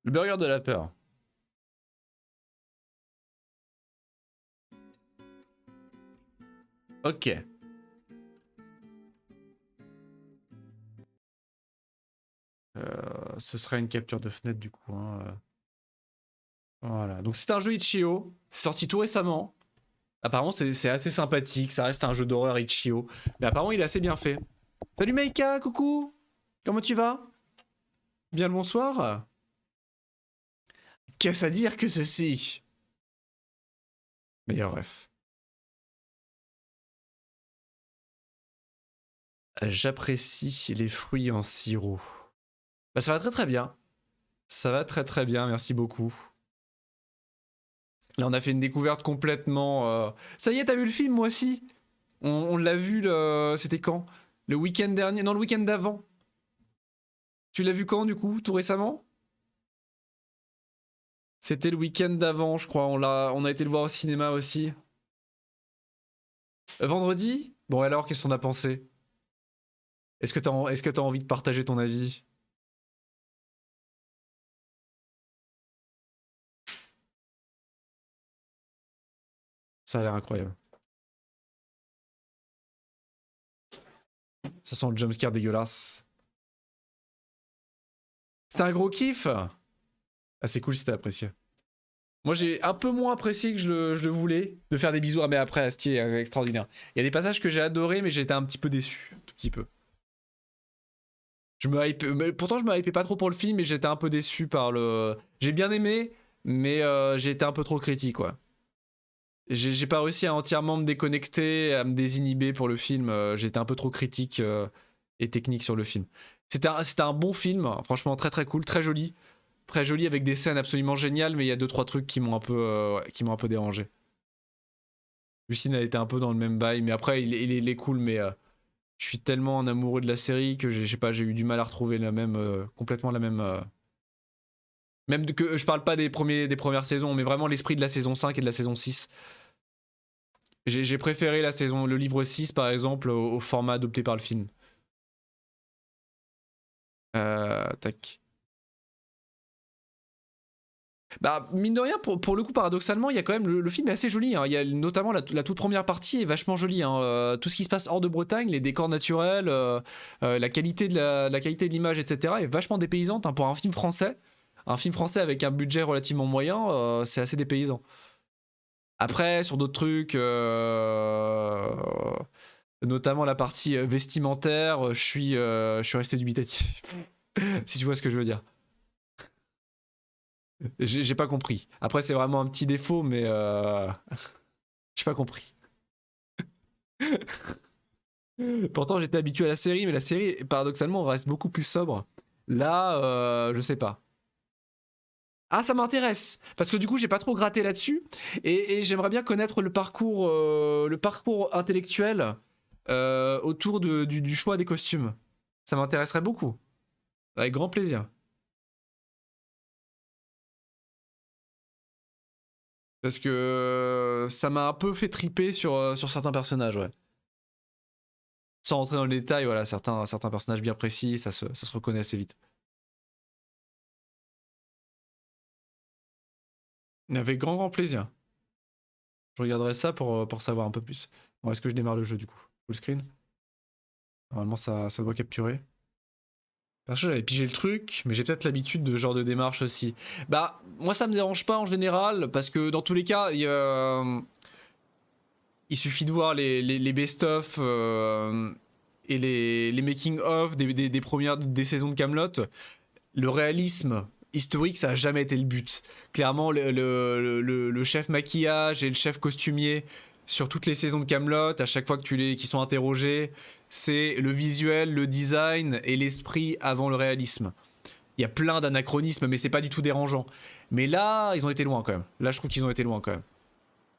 Le burger de la peur. Ok. Ce sera une capture de fenêtre du coup. Hein. Voilà. Donc c'est un jeu Itch.io. C'est sorti tout récemment. Apparemment c'est assez sympathique. Ça reste un jeu d'horreur Itch.io. Mais apparemment il est assez bien fait. Salut Meika, coucou. Comment tu vas? Bien le bonsoir. Qu'est-ce à dire que ceci? Meilleur ref. J'apprécie les fruits en sirop. Bah ça va très très bien. Ça va très très bien, merci beaucoup. Là on a fait une découverte complètement... Ça y est, t'as vu le film moi aussi? On l'a vu, c'était quand? Le week-end dernier? Non, le week-end d'avant. Tu l'as vu quand du coup? Tout récemment? C'était le week-end d'avant, je crois. On a été le voir au cinéma aussi. Vendredi? Bon alors, qu'est-ce qu'on a pensé? Est-ce que t'as envie de partager ton avis? Ça a l'air incroyable. Ça sent le jumpscare dégueulasse. C'était un gros kiff? Ah c'est cool si t'as apprécié. Moi j'ai un peu moins apprécié que je le voulais. De faire des bisous à mais après Astier extraordinaire. Il y a des passages que j'ai adoré mais j'ai été un petit peu déçu. Un tout petit peu. Pourtant je me hypais pas trop pour le film mais j'étais un peu déçu par le... J'ai bien aimé mais j'ai été un peu trop critique quoi. J'ai pas réussi à entièrement me déconnecter, à me désinhiber pour le film. J'étais un peu trop critique et technique sur le film. C'était un bon film, franchement très très cool, très joli. Très joli avec des scènes absolument géniales, mais il y a 2-3 trucs qui m'ont un peu dérangé. Lucine a été un peu dans le même bail, mais après il est cool, mais je suis tellement en amoureux de la série que j'ai eu du mal à retrouver la même, complètement la même. Même que je parle pas des premières saisons, mais vraiment l'esprit de la saison 5 et de la saison 6. J'ai préféré le livre 6 par exemple au format adopté par le film. Tac. Bah mine de rien, pour le coup paradoxalement, il y a quand même le film est assez joli. Hein. Il y a notamment la toute première partie est vachement jolie. Hein. Tout ce qui se passe hors de Bretagne, les décors naturels, la qualité de l'image, etc. est vachement dépaysante hein, pour un film français. Un film français avec un budget relativement moyen, c'est assez dépaysant. Après, sur d'autres trucs, notamment la partie vestimentaire, je suis resté dubitatif. Si tu vois ce que je veux dire. J'ai pas compris. Après, c'est vraiment un petit défaut, mais j'ai pas compris. Pourtant, j'étais habitué à la série, mais la série, paradoxalement, reste beaucoup plus sobre. Là, je sais pas. Ah, ça m'intéresse parce que du coup, j'ai pas trop gratté là-dessus et j'aimerais bien connaître le parcours intellectuel autour du choix des costumes. Ça m'intéresserait beaucoup. Avec grand plaisir. Parce que ça m'a un peu fait triper sur certains personnages, ouais. Sans rentrer dans le détail, voilà, certains personnages bien précis, ça se reconnaît assez vite. Avec grand plaisir. Je regarderai ça pour savoir un peu plus. Bon, est-ce que je démarre le jeu du coup? Full screen? Normalement, ça doit capturer. Parce que j'avais pigé le truc, mais j'ai peut-être l'habitude de ce genre de démarche aussi. Bah, moi ça me dérange pas en général, parce que dans tous les cas, il suffit de voir les best-of et les making-of des saisons de Kaamelott. Le réalisme historique, ça a jamais été le but. Clairement, le chef maquillage et le chef costumier sur toutes les saisons de Kaamelott, à chaque fois que qu'ils sont interrogés, c'est le visuel, le design et l'esprit avant le réalisme. Il y a plein d'anachronismes, mais c'est pas du tout dérangeant. Mais là, ils ont été loin quand même. Là, je trouve qu'ils ont été loin quand même.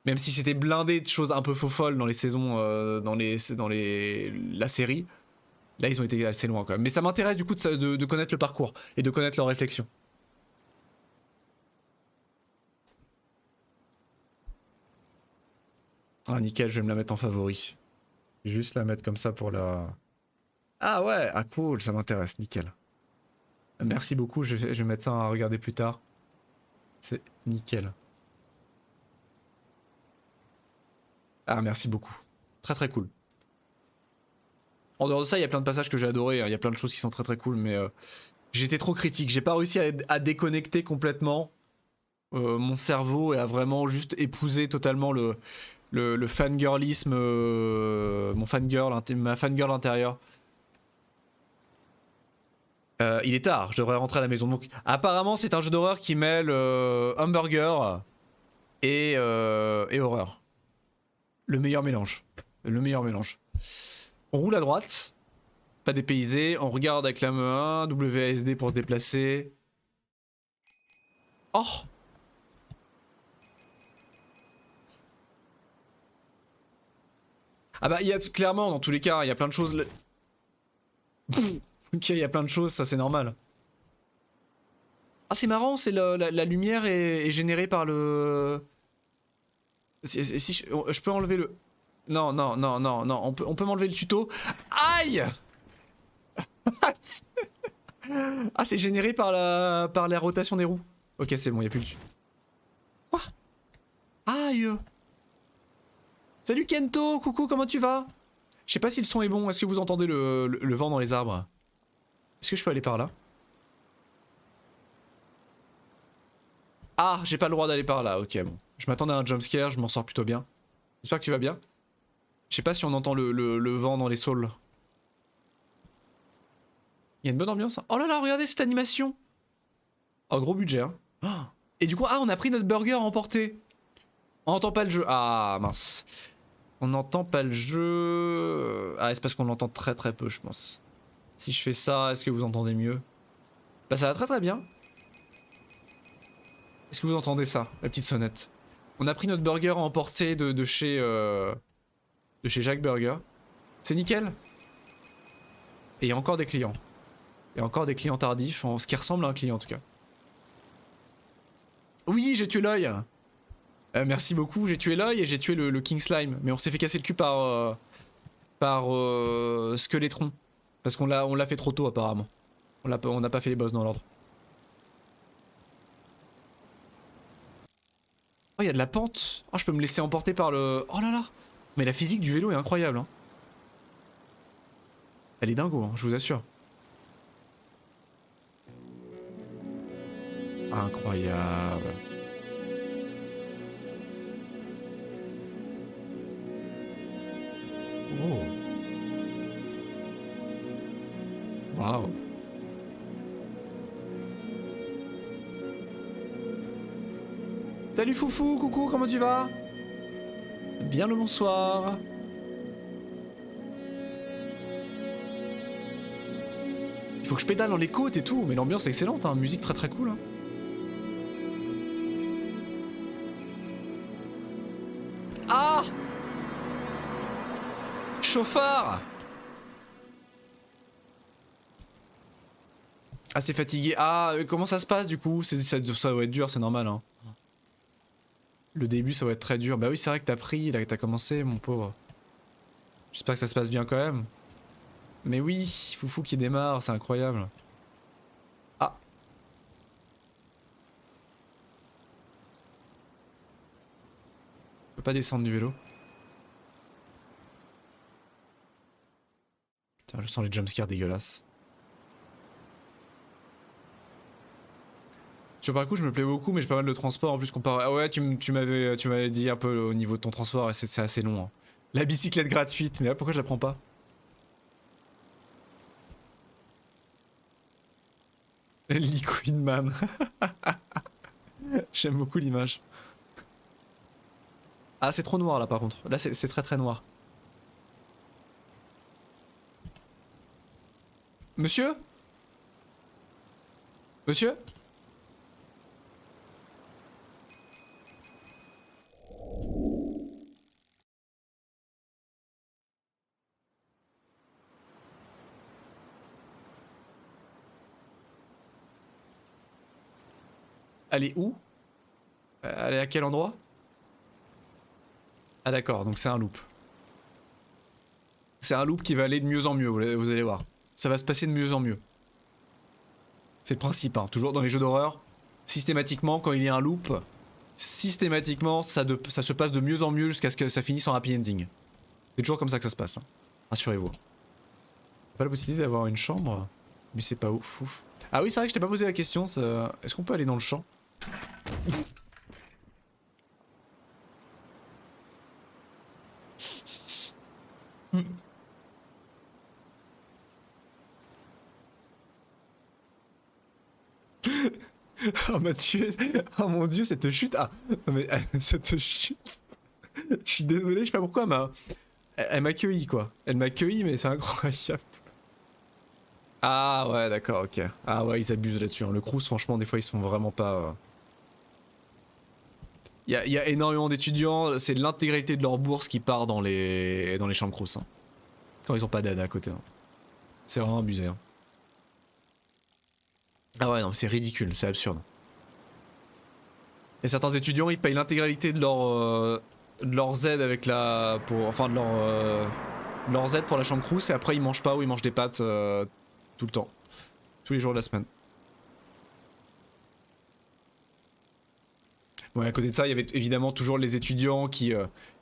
Même si c'était blindé de choses un peu faux folles dans les saisons, la série, là, ils ont été assez loin quand même. Mais ça m'intéresse du coup de connaître le parcours et de connaître leurs réflexions. Ah nickel, je vais me la mettre en favori. Je vais juste la mettre comme ça pour la... Ah ouais, ah cool, ça m'intéresse, nickel. Merci beaucoup, je vais mettre ça à regarder plus tard. C'est nickel. Ah merci beaucoup. Très très cool. En dehors de ça, il y a plein de passages que j'ai adorés, hein. Il y a plein de choses qui sont très très cool, mais j'ai été trop critique. J'ai pas réussi à déconnecter complètement mon cerveau et à vraiment juste épouser totalement le fangirlisme, ma fangirl intérieure. Il est tard, je devrais rentrer à la maison. Donc, apparemment, c'est un jeu d'horreur qui mêle hamburger et horreur. Le meilleur mélange. Le meilleur mélange. On roule à droite, pas dépaysé. On regarde avec la main, WASD pour se déplacer. Oh! Ah bah, il y a clairement, dans tous les cas, il y a plein de choses. Ok, il y a plein de choses, ça c'est normal. Ah, c'est marrant, c'est la lumière est générée par le. Si je peux enlever le. Non, non, non, non, non, on peut m'enlever le tuto. Aïe! Ah, c'est généré par la rotation des roues. Ok, c'est bon, il a plus le tuto. Quoi? Aïe! Salut Kento, coucou, comment tu vas? Je sais pas si le son est bon, est-ce que vous entendez le vent dans les arbres? Est-ce que je peux aller par là? Ah, j'ai pas le droit d'aller par là, ok bon. Je m'attendais à un jumpscare, je m'en sors plutôt bien. J'espère que tu vas bien. Je sais pas si on entend le vent dans les saules. Il y a une bonne ambiance. Oh là là, regardez cette animation. Oh, gros budget, hein. Oh. Et du coup, ah, on a pris notre burger à emporter. On n'entend pas le jeu. Ah, mince. On n'entend pas le jeu. Ah, c'est parce qu'on l'entend très très peu, je pense. Si je fais ça, est-ce que vous entendez mieux? Bah, ça va très très bien. Est-ce que vous entendez ça, la petite sonnette? On a pris notre burger à emporter de chez Jack Burger. C'est nickel. Et il y a encore des clients. Il y a encore des clients tardifs, ce qui ressemble à un client en tout cas. Oui, j'ai tué l'œil. Merci beaucoup, j'ai tué l'œil et j'ai tué le King Slime. Mais on s'est fait casser le cul par Skeletron. Parce qu'on l'a fait trop tôt apparemment. On n'a pas fait les boss dans l'ordre. Oh, il y a de la pente. Oh, je peux me laisser emporter par le... Oh là là. Mais la physique du vélo est incroyable, hein. Elle est dingo, hein, je vous assure. Incroyable. Oh. Waouh. Salut Foufou, coucou, comment tu vas? Bien le bonsoir. Il faut que je pédale dans les côtes et tout, mais l'ambiance est excellente, hein, musique très très cool. Hein. Ah! Chauffard! Ah, c'est fatigué. Ah, comment ça se passe du coup? Ça doit être dur, c'est normal. Hein. Le début, ça va être très dur. Bah oui, c'est vrai que t'as pris, là, que t'as commencé, mon pauvre. J'espère que ça se passe bien quand même. Mais oui, Foufou qui démarre, c'est incroyable. Ah. Je peux pas descendre du vélo. Putain, je sens les jumpscares dégueulasses. Sur parcours, je me plais beaucoup, mais j'ai pas mal de transport en plus comparé. Ah ouais, tu m'avais dit un peu au niveau de ton transport et c'est assez long. Hein. La bicyclette gratuite, mais là, pourquoi je la prends pas? Liquid Man. J'aime beaucoup l'image. Ah, c'est trop noir là par contre. Là, c'est très très noir. Monsieur? Monsieur? Elle est où? Elle est à quel endroit? Ah d'accord, donc c'est un loop. C'est un loop qui va aller de mieux en mieux, vous allez voir. Ça va se passer de mieux en mieux. C'est le principe, hein. Toujours dans les jeux d'horreur, systématiquement, quand il y a un loop, systématiquement, ça se passe de mieux en mieux jusqu'à ce que ça finisse en happy ending. C'est toujours comme ça que ça se passe, hein. Rassurez-vous. Pas la possibilité d'avoir une chambre, mais c'est pas ouf. Ouf. Ah oui, c'est vrai que je t'ai pas posé la question, est-ce qu'on peut aller dans le champ? Oh Mathieu, oh mon dieu, cette chute, ah, non mais cette chute, je suis désolé, je sais pas pourquoi, mais elle m'a cueilli quoi, elle m'a cueilli mais c'est incroyable. Ah ouais d'accord, ok, ah ouais ils abusent là-dessus, hein. Le Crous franchement des fois ils se font vraiment pas... Il y a énormément d'étudiants, c'est l'intégralité de leur bourse qui part dans les chambres Crous, hein. Quand ils ont pas d'aide à côté, hein. C'est vraiment abusé, hein. Ah ouais non c'est ridicule, c'est absurde. Et certains étudiants ils payent l'intégralité de leurs aides avec la... enfin de leurs aides pour la chambre Crous et après ils mangent pas ou ils mangent des pâtes tout le temps. Tous les jours de la semaine. Ouais, à côté de ça, il y avait évidemment toujours les étudiants qui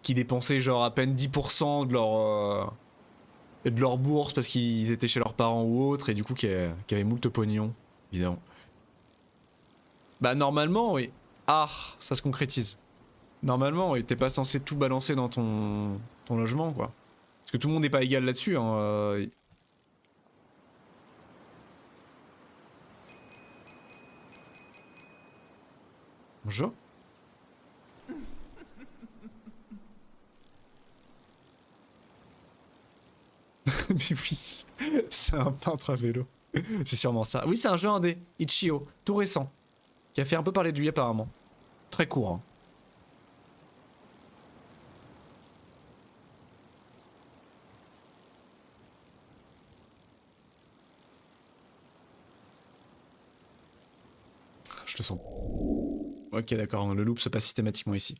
dépensaient genre à peine 10% de leur bourse parce qu'ils étaient chez leurs parents ou autres et du coup qui avaient moult pognon, évidemment. Bah normalement, oui. Ah, ça se concrétise. Normalement, oui, t'es pas censé tout balancer dans ton logement, quoi. Parce que tout le monde n'est pas égal là-dessus, hein. Bonjour. Mais oui, c'est un peintre à vélo. C'est sûrement ça. Oui, c'est un jeu indé, Itch.io, tout récent, qui a fait un peu parler de lui apparemment. Très court, hein. Je le sens. Ok, d'accord, le loop se passe systématiquement ici.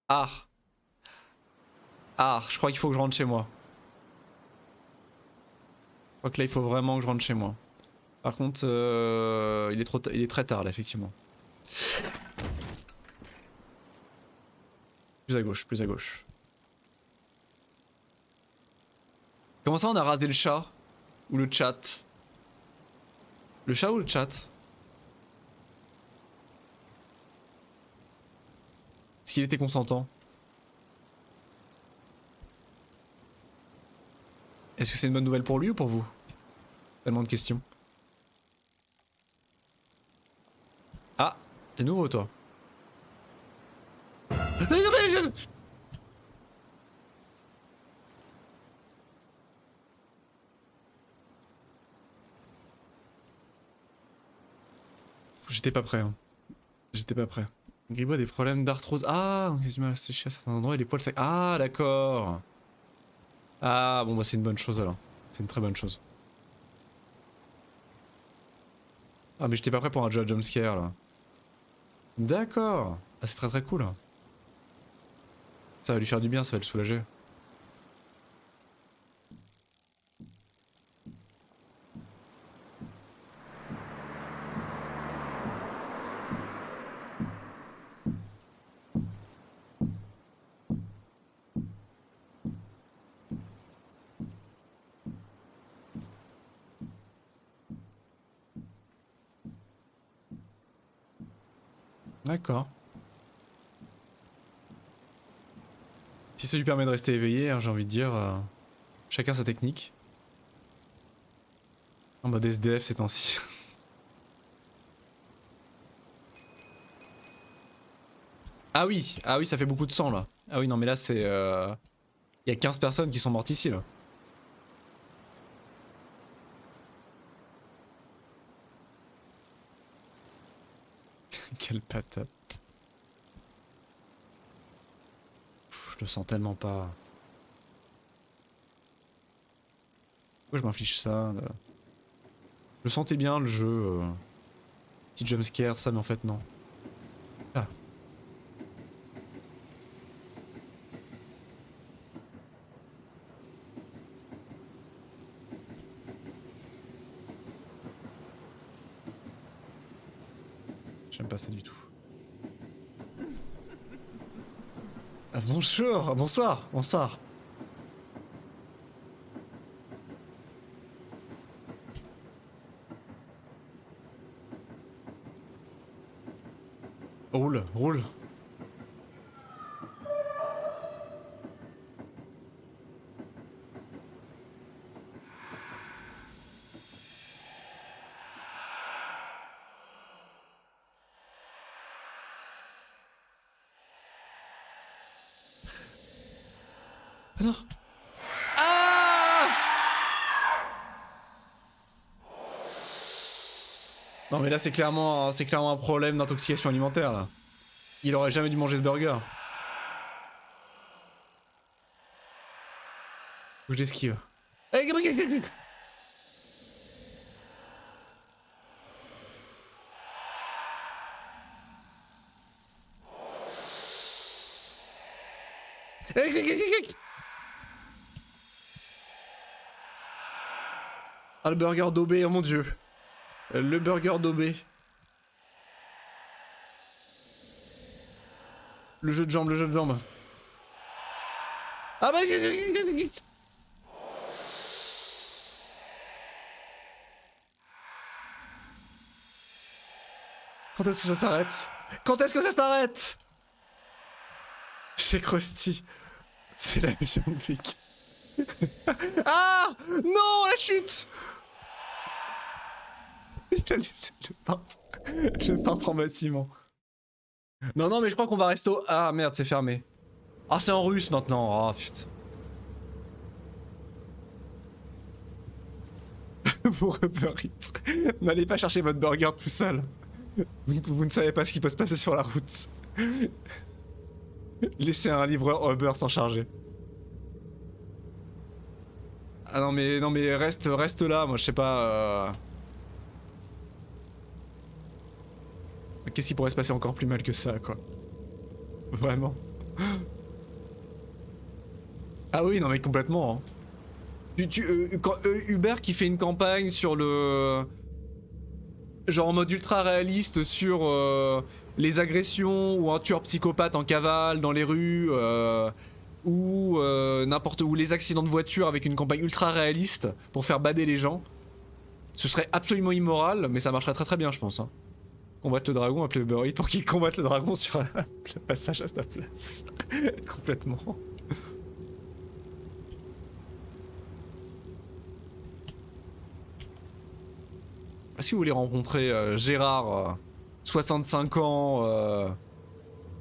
Ah. Ah, je crois qu'il faut que je rentre chez moi. Je crois que là, il faut vraiment que je rentre chez moi. Par contre, il est très tard là, effectivement. Plus à gauche, plus à gauche. Comment ça, on a rasé le chat? Ou le chat? Le chat ou le chat? Est-ce qu'il était consentant? Est-ce que c'est une bonne nouvelle pour lui ou pour vous? Tellement de questions. Ah, t'es nouveau toi. J'étais pas prêt, hein. J'étais pas prêt. Gribo a des problèmes d'arthrose. Ah, il a du mal à sécher à certains endroits et les poils secs. Ah, d'accord. Ah, bon, bah c'est une bonne chose alors. C'est une très bonne chose. Ah, mais j'étais pas prêt pour un jeu à jumpscare là. D'accord. Ah, c'est très très cool. Ça va lui faire du bien, ça va le soulager. D'accord. Si ça lui permet de rester éveillé, hein, j'ai envie de dire, chacun sa technique. En mode SDF ces temps-ci. Ah oui, ça fait beaucoup de sang là. Ah oui, non mais là c'est... Il y a 15 personnes qui sont mortes ici là. Quelle patate. Pff, je le sens tellement pas. Pourquoi je m'inflige ça là. Je le sentais bien le jeu. Petit jumpscare, ça, mais en fait non. Ah. J'aime pas ça du tout. Ah bonjour, bonsoir, bonsoir. Roule, roule. Ah non. Ah! Non mais là c'est clairement un problème d'intoxication alimentaire là. Il aurait jamais dû manger ce burger. Faut que je l'esquive. Ah le burger d'Obé, oh mon dieu. Le burger d'Obé. Le jeu de jambes, le jeu de jambes. Ah bah quand est-ce que ça s'arrête? Quand est-ce que ça s'arrête? C'est Krusty. C'est la mission de Vic. Ah non, la chute. Il a laissé le peintre en bâtiment. Non, non, mais je crois qu'on va rester au... Ah merde, c'est fermé. Ah, c'est en russe maintenant. Ah putain. Pour Uber Eats. N'allez pas chercher votre burger tout seul. Vous ne savez pas ce qui peut se passer sur la route. Laissez un livreur Uber s'en charger. Ah non mais reste là, moi je sais pas. Qu'est-ce qui pourrait se passer encore plus mal que ça quoi. Vraiment. Ah oui non mais complètement. Hein. Uber qui fait une campagne sur le... Genre en mode ultra réaliste sur les agressions ou un tueur psychopathe en cavale dans les rues ou n'importe où, les accidents de voiture avec une campagne ultra réaliste pour faire bader les gens. Ce serait absolument immoral mais ça marcherait très très bien je pense. Hein. Combattre le dragon, appeler Uber Eats pour qu'il combatte le dragon sur le passage à sa place. Complètement. Si vous voulez rencontrer Gérard, 65 ans,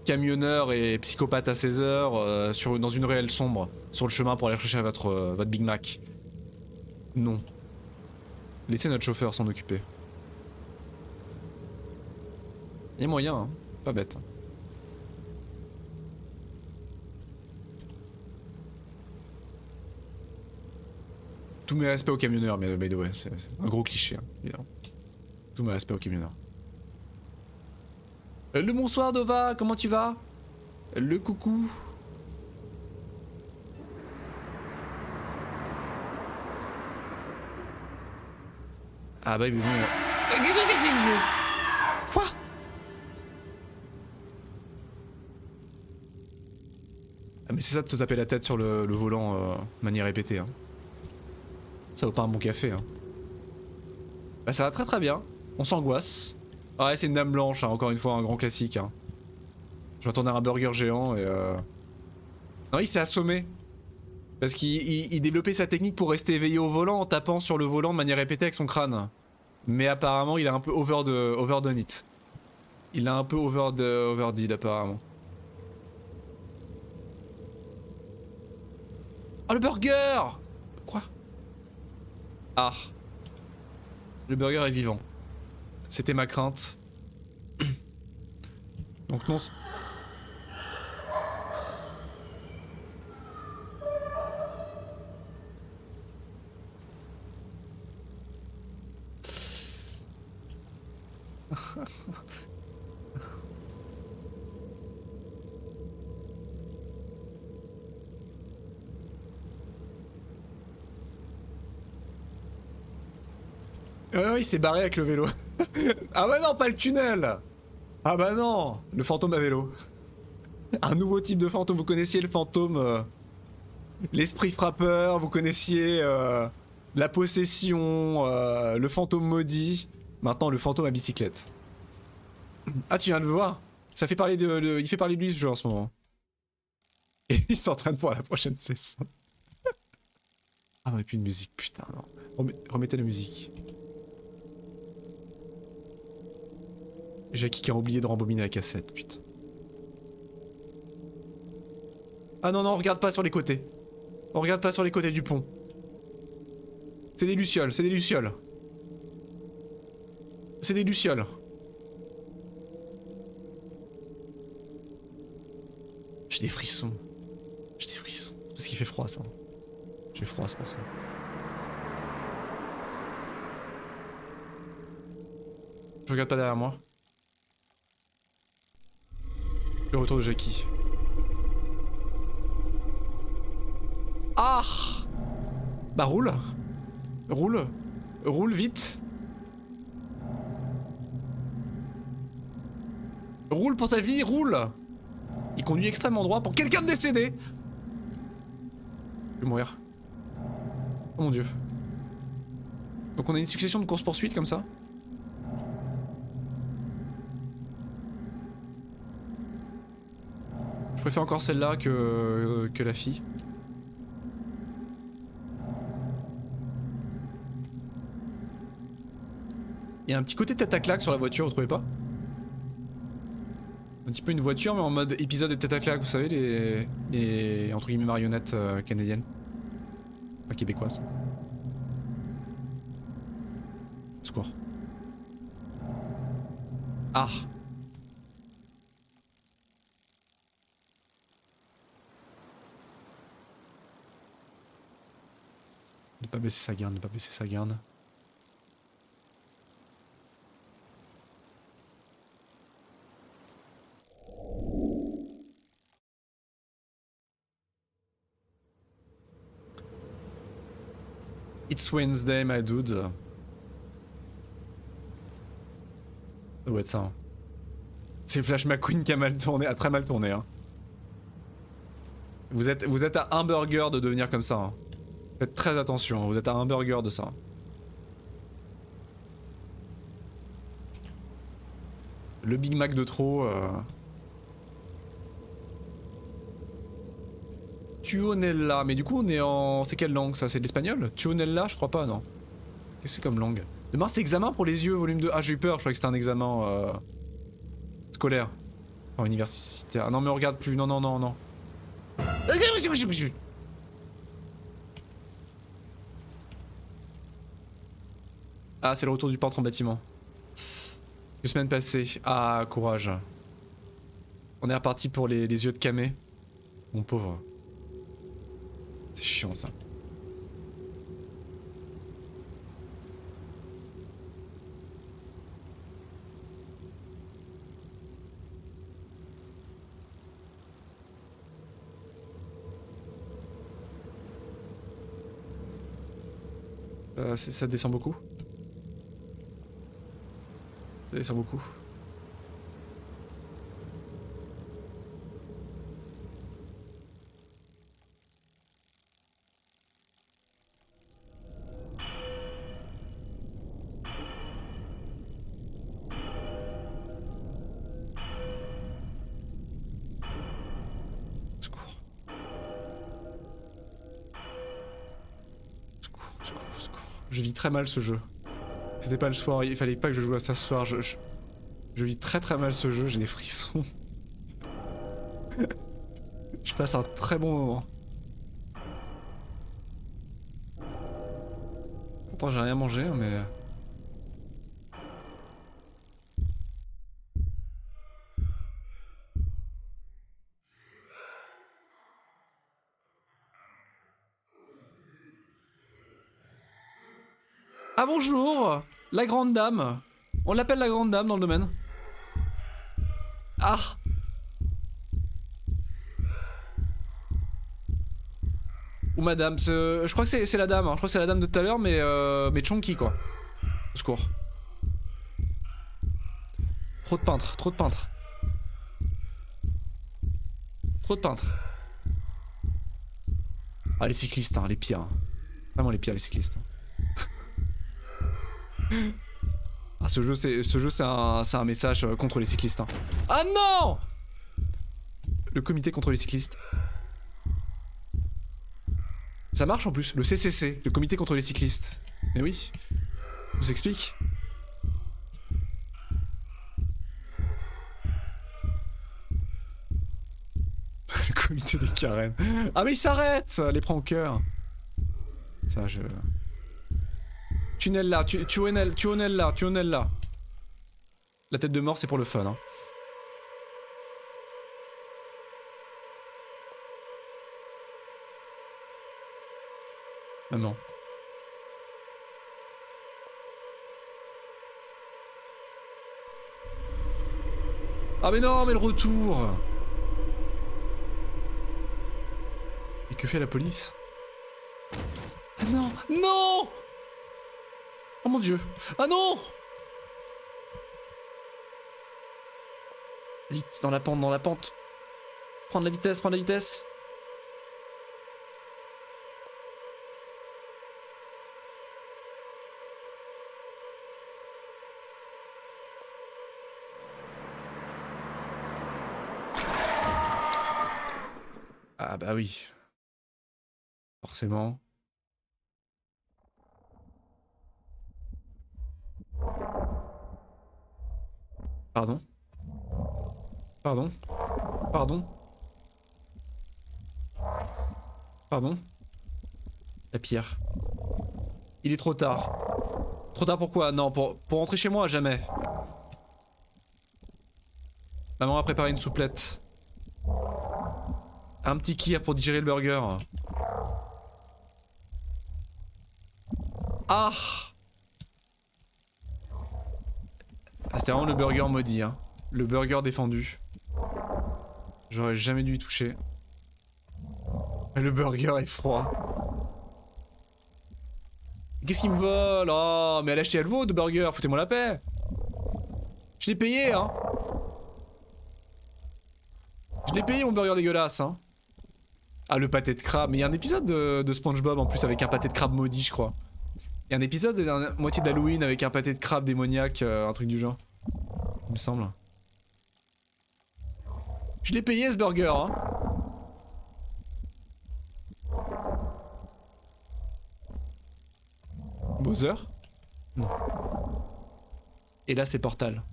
camionneur et psychopathe à 16 heures, dans une ruelle sombre, sur le chemin pour aller chercher votre Big Mac. Non. Laissez notre chauffeur s'en occuper. Il y a moyen, hein. Pas bête. Tous mes respects aux camionneurs, mais by the way, c'est un gros cliché, hein, évidemment. Tous mes respects aux camionneurs. Le bonsoir Dova, comment tu vas? Le coucou. Ah bah mais bon... Quoi? Ah mais c'est ça de se taper la tête sur le volant de manière répétée. Hein. Ça vaut pas un bon café. Hein. Bah ça va très très bien. On s'angoisse. Ouais c'est une dame blanche, hein, encore une fois un grand classique. Hein. Je m'attendais à un burger géant et non il s'est assommé. Parce qu'il développait sa technique pour rester éveillé au volant en tapant sur le volant de manière répétée avec son crâne. Mais apparemment il a un peu overdone it. Il a un peu overdid apparemment. Oh le burger! Quoi? Ah. Le burger est vivant. C'était ma crainte. Donc non. Ouais, il s'est barré avec le vélo. Ah bah non, pas le tunnel. Ah bah non, le fantôme à vélo. Un nouveau type de fantôme, vous connaissiez le fantôme, l'esprit frappeur, vous connaissiez la possession, le fantôme maudit. Maintenant le fantôme à bicyclette. Ah tu viens de le voir? Ça fait parler il fait parler de lui ce jeu en ce moment. Et il s'entraîne pour la prochaine saison. Ah on n'a plus de musique, putain non. Remettez la musique. Jackie qui a oublié de rembobiner la cassette, putain. Ah non, non, on regarde pas sur les côtés. On regarde pas sur les côtés du pont. C'est des lucioles, c'est des lucioles. C'est des lucioles. J'ai des frissons. J'ai des frissons. Parce qu'il fait froid, ça. J'ai froid, c'est pour ça. Je regarde pas derrière moi. Le retour de Jackie. Ah! Bah roule. Roule. Roule vite. Roule pour ta vie, roule. Il conduit extrêmement droit pour quelqu'un de décédé. Je vais mourir. Oh mon dieu. Donc on a une succession de courses-poursuites comme ça. Je préfère encore celle-là que la fille. Il y a un petit côté tête à claque sur la voiture, vous trouvez pas? Un petit peu une voiture mais en mode épisode de tête à claque, vous savez, les entre guillemets marionnettes canadiennes. Pas québécoises. Secours. Ah. Ne pas baisser sa garde, ne pas baisser sa garde. It's Wednesday, my dude. Ça doit être ça. Hein. C'est Flash McQueen qui a mal tourné, a très mal tourné. Hein. Vous êtes à un burger de devenir comme ça. Hein. Faites très attention, vous êtes à un burger de ça. Le Big Mac de trop. Tuonella, mais du coup on est en... C'est quelle langue ça? C'est de l'espagnol? Tuonella, je crois pas, non. Qu'est-ce que c'est comme langue? Demain c'est examen pour les yeux, volume 2. Ah j'ai eu peur, je croyais que c'était un examen scolaire. Enfin universitaire. Ah non mais on regarde plus, non non non non. Ah c'est le retour du peintre en bâtiment. 2 semaines passées. Ah courage. On est reparti pour les yeux de camé. Mon pauvre. C'est chiant ça. Ça descend beaucoup. Ça descend beaucoup. Je vis très mal ce jeu. C'était pas le soir, il fallait pas que je joue à ça ce soir. Je vis très très mal ce jeu, j'ai des frissons. Je passe un très bon moment. Pourtant j'ai rien mangé mais... Ah bonjour, la grande dame. On l'appelle la grande dame dans le domaine. Ah. Ou madame, je crois que c'est la dame, hein. Je crois que c'est la dame de tout à l'heure mais chonky quoi. Au secours. Trop de peintres, trop de peintres. Trop de peintres. Ah les cyclistes, hein, les pires. Vraiment les pires les cyclistes. Ah ce jeu c'est un message contre les cyclistes. Hein. Ah non! Le comité contre les cyclistes. Ça marche en plus, le CCC, le comité contre les cyclistes. Mais oui, je vous explique. Le comité des Karen. Ah mais il s'arrête, les prankeurs. Ça je... Tunnel là, tunnel là, tunnel là. La tête de mort c'est pour le fun hein. Maman. Ah mais non, mais le retour. Et que fait la police? Ah non, non. Oh mon dieu. Ah non. Vite, dans la pente, dans la pente. Prendre la vitesse, prendre la vitesse. Ah bah oui. Forcément. Pardon? Pardon? Pardon? Pardon? La pire. Il est trop tard. Trop tard pourquoi? Non, pour rentrer chez moi, jamais. Maman a préparé une souplette. Un petit kir pour digérer le burger. Ah! Ah, c'était vraiment le burger maudit, hein. Le burger défendu. J'aurais jamais dû y toucher. Mais le burger est froid. Qu'est-ce qu'il me vole? Oh, mais elle a acheté à le vaut de burger, foutez-moi la paix. Je l'ai payé, hein. Je l'ai payé mon burger dégueulasse, hein. Ah, le pâté de crabe. Mais il y a un épisode de SpongeBob en plus avec un pâté de crabe maudit, je crois. Il y a un épisode de moitié d'Halloween avec un pâté de crabe démoniaque, un truc du genre. Il me semble. Je l'ai payé ce burger, hein. Bowser? Non. Et là c'est Portal.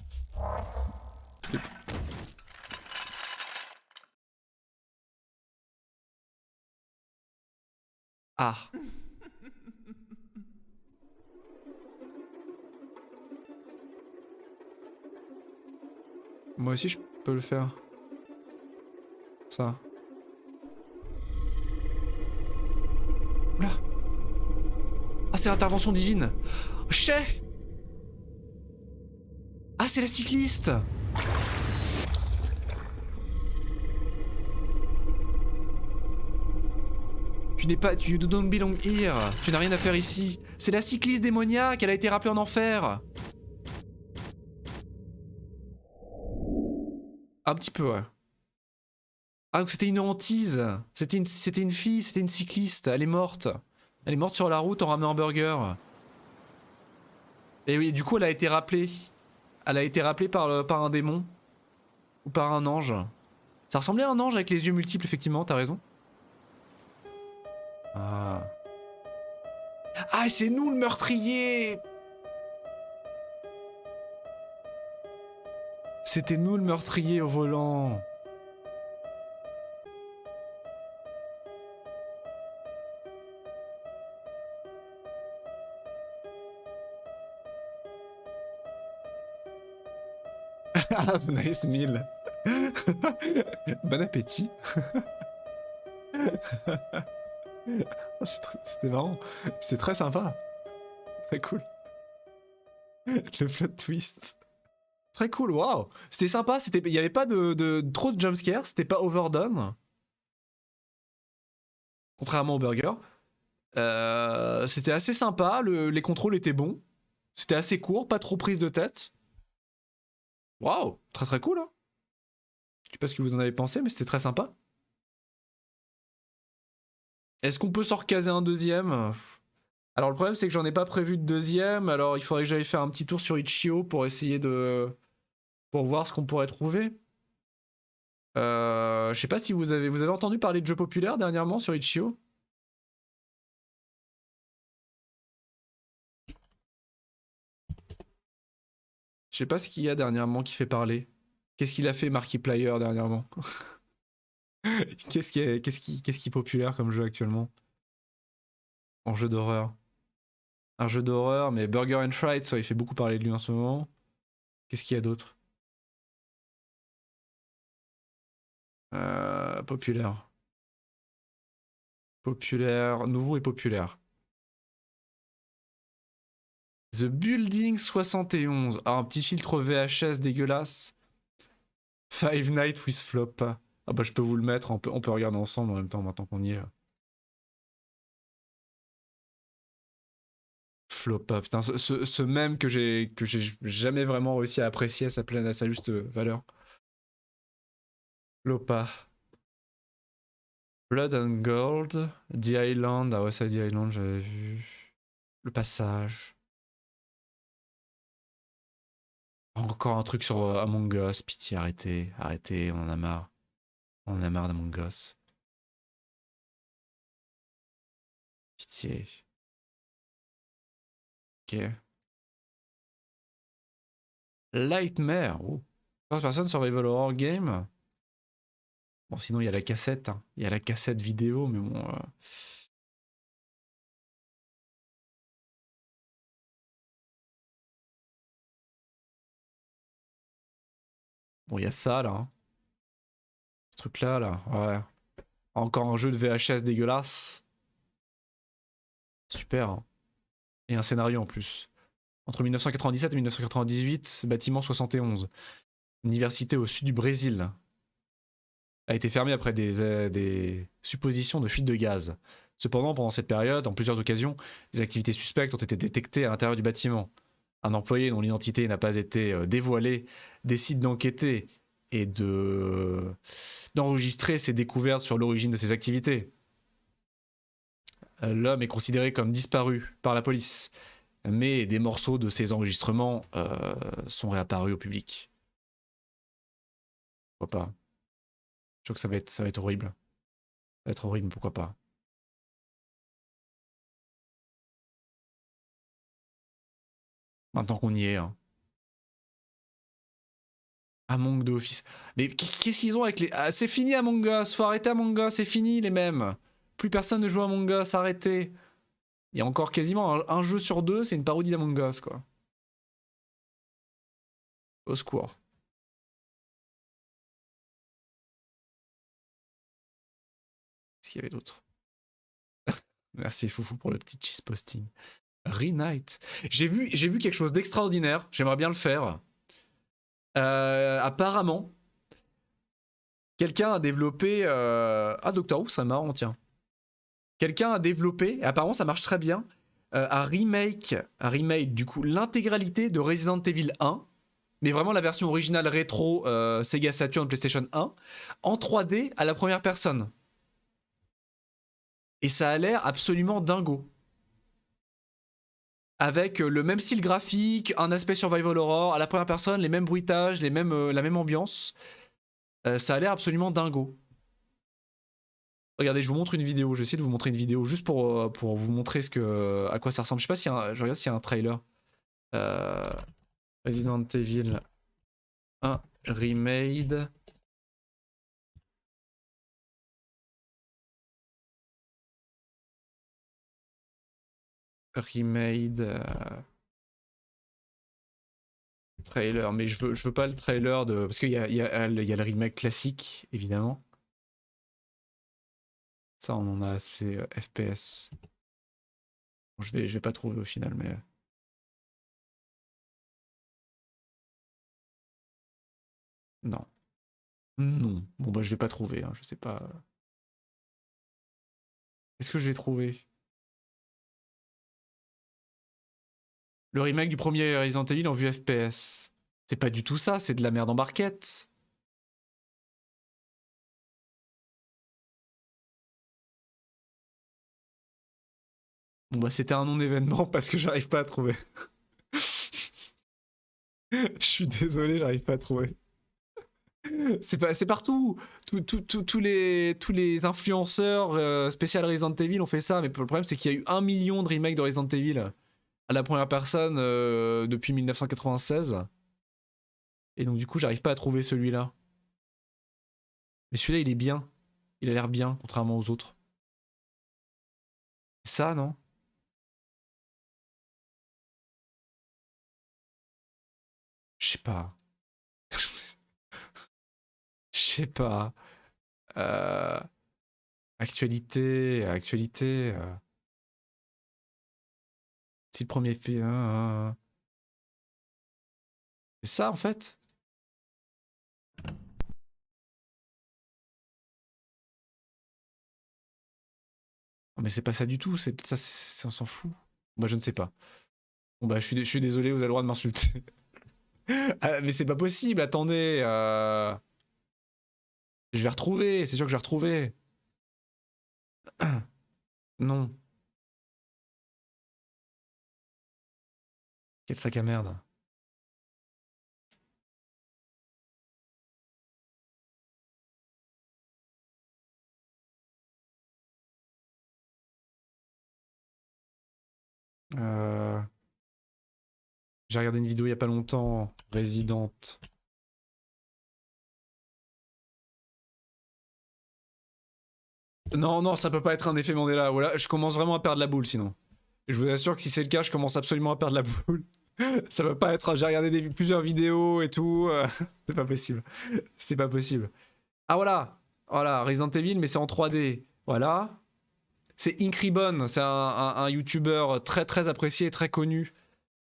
Ah. Moi aussi je peux le faire. Ça. Oula. Ah c'est l'intervention divine. Chais. Ah c'est la cycliste. Tu n'es pas... You don't belong here. Tu n'as rien à faire ici. C'est la cycliste démoniaque, elle a été rappelée en enfer. Un petit peu, ouais. Ah, donc c'était une hantise. C'était une fille, c'était une cycliste. Elle est morte. Elle est morte sur la route en ramenant un burger. Et oui, du coup, elle a été rappelée. Elle a été rappelée par un démon. Ou par un ange. Ça ressemblait à un ange avec les yeux multiples, effectivement, t'as raison. Ah. Ah, c'est nous le meurtrier! C'était nous le meurtrier au volant. Nice meal. Bon appétit. C'était marrant. C'était très sympa. Très cool. Le plot twist. Très cool, waouh. C'était sympa, il n'y avait pas trop de jumpscares, c'était pas overdone. Contrairement au burger. C'était assez sympa, les contrôles étaient bons. C'était assez court, pas trop prise de tête. Waouh, très très cool. Hein. Je sais pas ce que vous en avez pensé, mais c'était très sympa. Est-ce qu'on peut s'en recaser un deuxième? Alors le problème c'est que j'en ai pas prévu de deuxième, alors il faudrait que j'aille faire un petit tour sur Itch.io pour essayer de... pour voir ce qu'on pourrait trouver. Je sais pas si vous avez entendu parler de jeux populaires dernièrement sur Itch.io? Je sais pas ce qu'il y a dernièrement qui fait parler. Qu'est-ce qu'il a fait Markiplier dernièrement? Qu'est-ce qui est populaire comme jeu actuellement? En jeu d'horreur. Un jeu d'horreur, mais Burger and Fried, ça il fait beaucoup parler de lui en ce moment. Qu'est-ce qu'il y a d'autre? Populaire. Populaire, nouveau et populaire. The Building 71. Ah, un petit filtre VHS dégueulasse. Five Nights with Flop. Ah bah je peux vous le mettre, on peut regarder ensemble en même temps maintenant qu'on y est. Flopa, putain, ce même que j'ai jamais vraiment réussi à apprécier à sa juste valeur. Flopa. Blood and Gold, The Island, ah ouais ça The Island j'avais vu. Le Passage. Encore un truc sur Among Us, pitié arrêtez, on en a marre. On en a marre d'Among Us. Pitié. Ok. Lightmare, oh. First person survival horror game. Bon, sinon, il y a la cassette. Hein. Il y a la cassette vidéo, mais bon... Bon, il y a ça, là. Hein. Ce truc-là, là. Ouais. Encore un jeu de VHS dégueulasse. Super. Hein. Et un scénario en plus. Entre 1997 et 1998, bâtiment 71. Université au sud du Brésil. A été fermée après des suppositions de fuite de gaz. Cependant, pendant cette période, en plusieurs occasions, des activités suspectes ont été détectées à l'intérieur du bâtiment. Un employé dont l'identité n'a pas été dévoilée décide d'enquêter et d'enregistrer ses découvertes sur l'origine de ses activités. L'homme est considéré comme disparu par la police, mais des morceaux de ses enregistrements sont réapparus au public. Pourquoi pas? Je trouve que ça va être horrible. Ça va être horrible, pourquoi pas? Maintenant qu'on y est. Hein. Among the Office. Mais qu'est-ce qu'ils ont avec les... Ah, c'est fini Among Us, faut arrêter Among Us, c'est fini les mêmes. Plus personne ne joue à Among Us, arrêtez. Il y a encore quasiment un jeu sur deux, c'est une parodie d'Among Us, quoi. Au secours. Qu'est-ce qu'il y avait d'autre? Merci Foufou pour le petit cheese posting. Re-Night. J'ai vu quelque chose d'extraordinaire, j'aimerais bien le faire. Apparemment, quelqu'un a développé... Ah, Doctor Who, c'est marrant, tiens. Quelqu'un a développé, et apparemment ça marche très bien, un remake du coup l'intégralité de Resident Evil 1, mais vraiment la version originale rétro Sega Saturn PlayStation 1, en 3D à la première personne. Et ça a l'air absolument dingo. Avec le même style graphique, un aspect survival horror, à la première personne, les mêmes bruitages, la même ambiance. Ça a l'air absolument dingo. Regardez, je vous montre une vidéo. Je vais essayer de vous montrer une vidéo juste pour vous montrer à quoi ça ressemble. Je sais pas s'il y a je regarde s'il y a un trailer. Resident Evil 1 Remade. Remade. trailer, mais je veux pas le trailer de... Parce qu'il y a le remake classique, évidemment. Ça, on en a assez FPS. Bon, je vais pas trouver au final, mais... Non. Non. Bon, bah, je vais pas trouver, hein, je sais pas. Est-ce que je vais trouver? Le remake du premier Resident Evil en vue FPS. C'est pas du tout ça, c'est de la merde en barquette. Bon bah c'était un non-événement parce que j'arrive pas à trouver. Je suis désolé, j'arrive pas à trouver. C'est partout. Tous les influenceurs spécial Resident Evil ont fait ça, mais le problème c'est qu'il y a eu 1 million de remakes de Resident Evil à la première personne depuis 1996. Et donc du coup j'arrive pas à trouver celui-là. Mais celui-là il est bien. Il a l'air bien, contrairement aux autres. C'est ça, non? Je sais pas. Je sais pas. Euh... Actualité. Si le premier film. C'est ça en fait? Oh, mais c'est pas ça du tout, ça, on s'en fout. Bah, je ne sais pas. Bon, bah, je suis désolé, vous avez le droit de m'insulter. Ah, mais c'est pas possible, attendez. Je vais retrouver, c'est sûr que je vais retrouver. Non. Quel sac à merde. J'ai regardé une vidéo il y a pas longtemps. Résidente. Non, non, ça peut pas être un effet Mandela. Voilà, je commence vraiment à perdre la boule sinon. Je vous assure que si c'est le cas, je commence absolument à perdre la boule. Ça peut pas être. J'ai regardé plusieurs vidéos et tout. C'est pas possible. C'est pas possible. Ah voilà. Voilà, Resident Evil, mais c'est en 3D. Voilà. C'est Ink Ribbon. C'est un YouTuber très très apprécié et très connu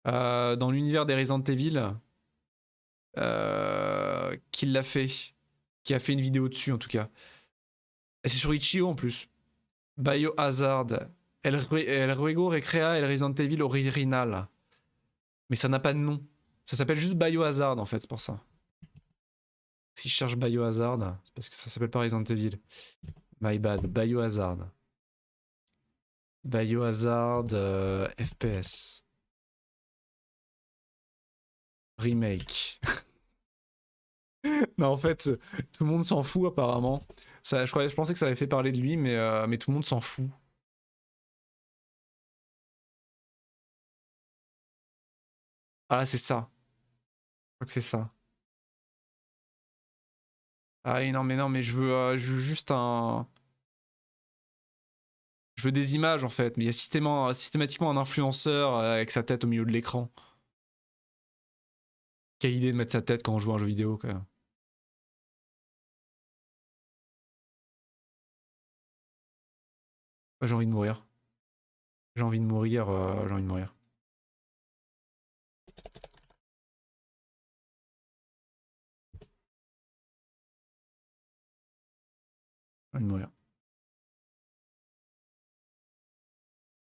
dans l'univers des Resident Evil. Qui l'a fait. Qui a fait une vidéo dessus en tout cas. Et c'est sur Itch.io en plus. Biohazard. El Ruego Recrea El Resident Evil Original. Mais ça n'a pas de nom. Ça s'appelle juste Biohazard en fait, c'est pour ça. Si je cherche Biohazard, c'est parce que ça s'appelle pas Resident Evil. My bad. Biohazard. Biohazard FPS. Remake. Non, en fait, tout le monde s'en fout apparemment. Ça, je pensais que ça avait fait parler de lui, mais tout le monde s'en fout. Ah là, c'est ça. Je crois que c'est ça. Ah oui, non, mais je veux juste un... Je veux des images en fait, mais il y a systématiquement un influenceur avec sa tête au milieu de l'écran. Quelle idée de mettre sa tête quand on joue à un jeu vidéo, quoi. J'ai envie de mourir. J'ai envie de mourir, j'ai envie de mourir. J'ai envie de mourir.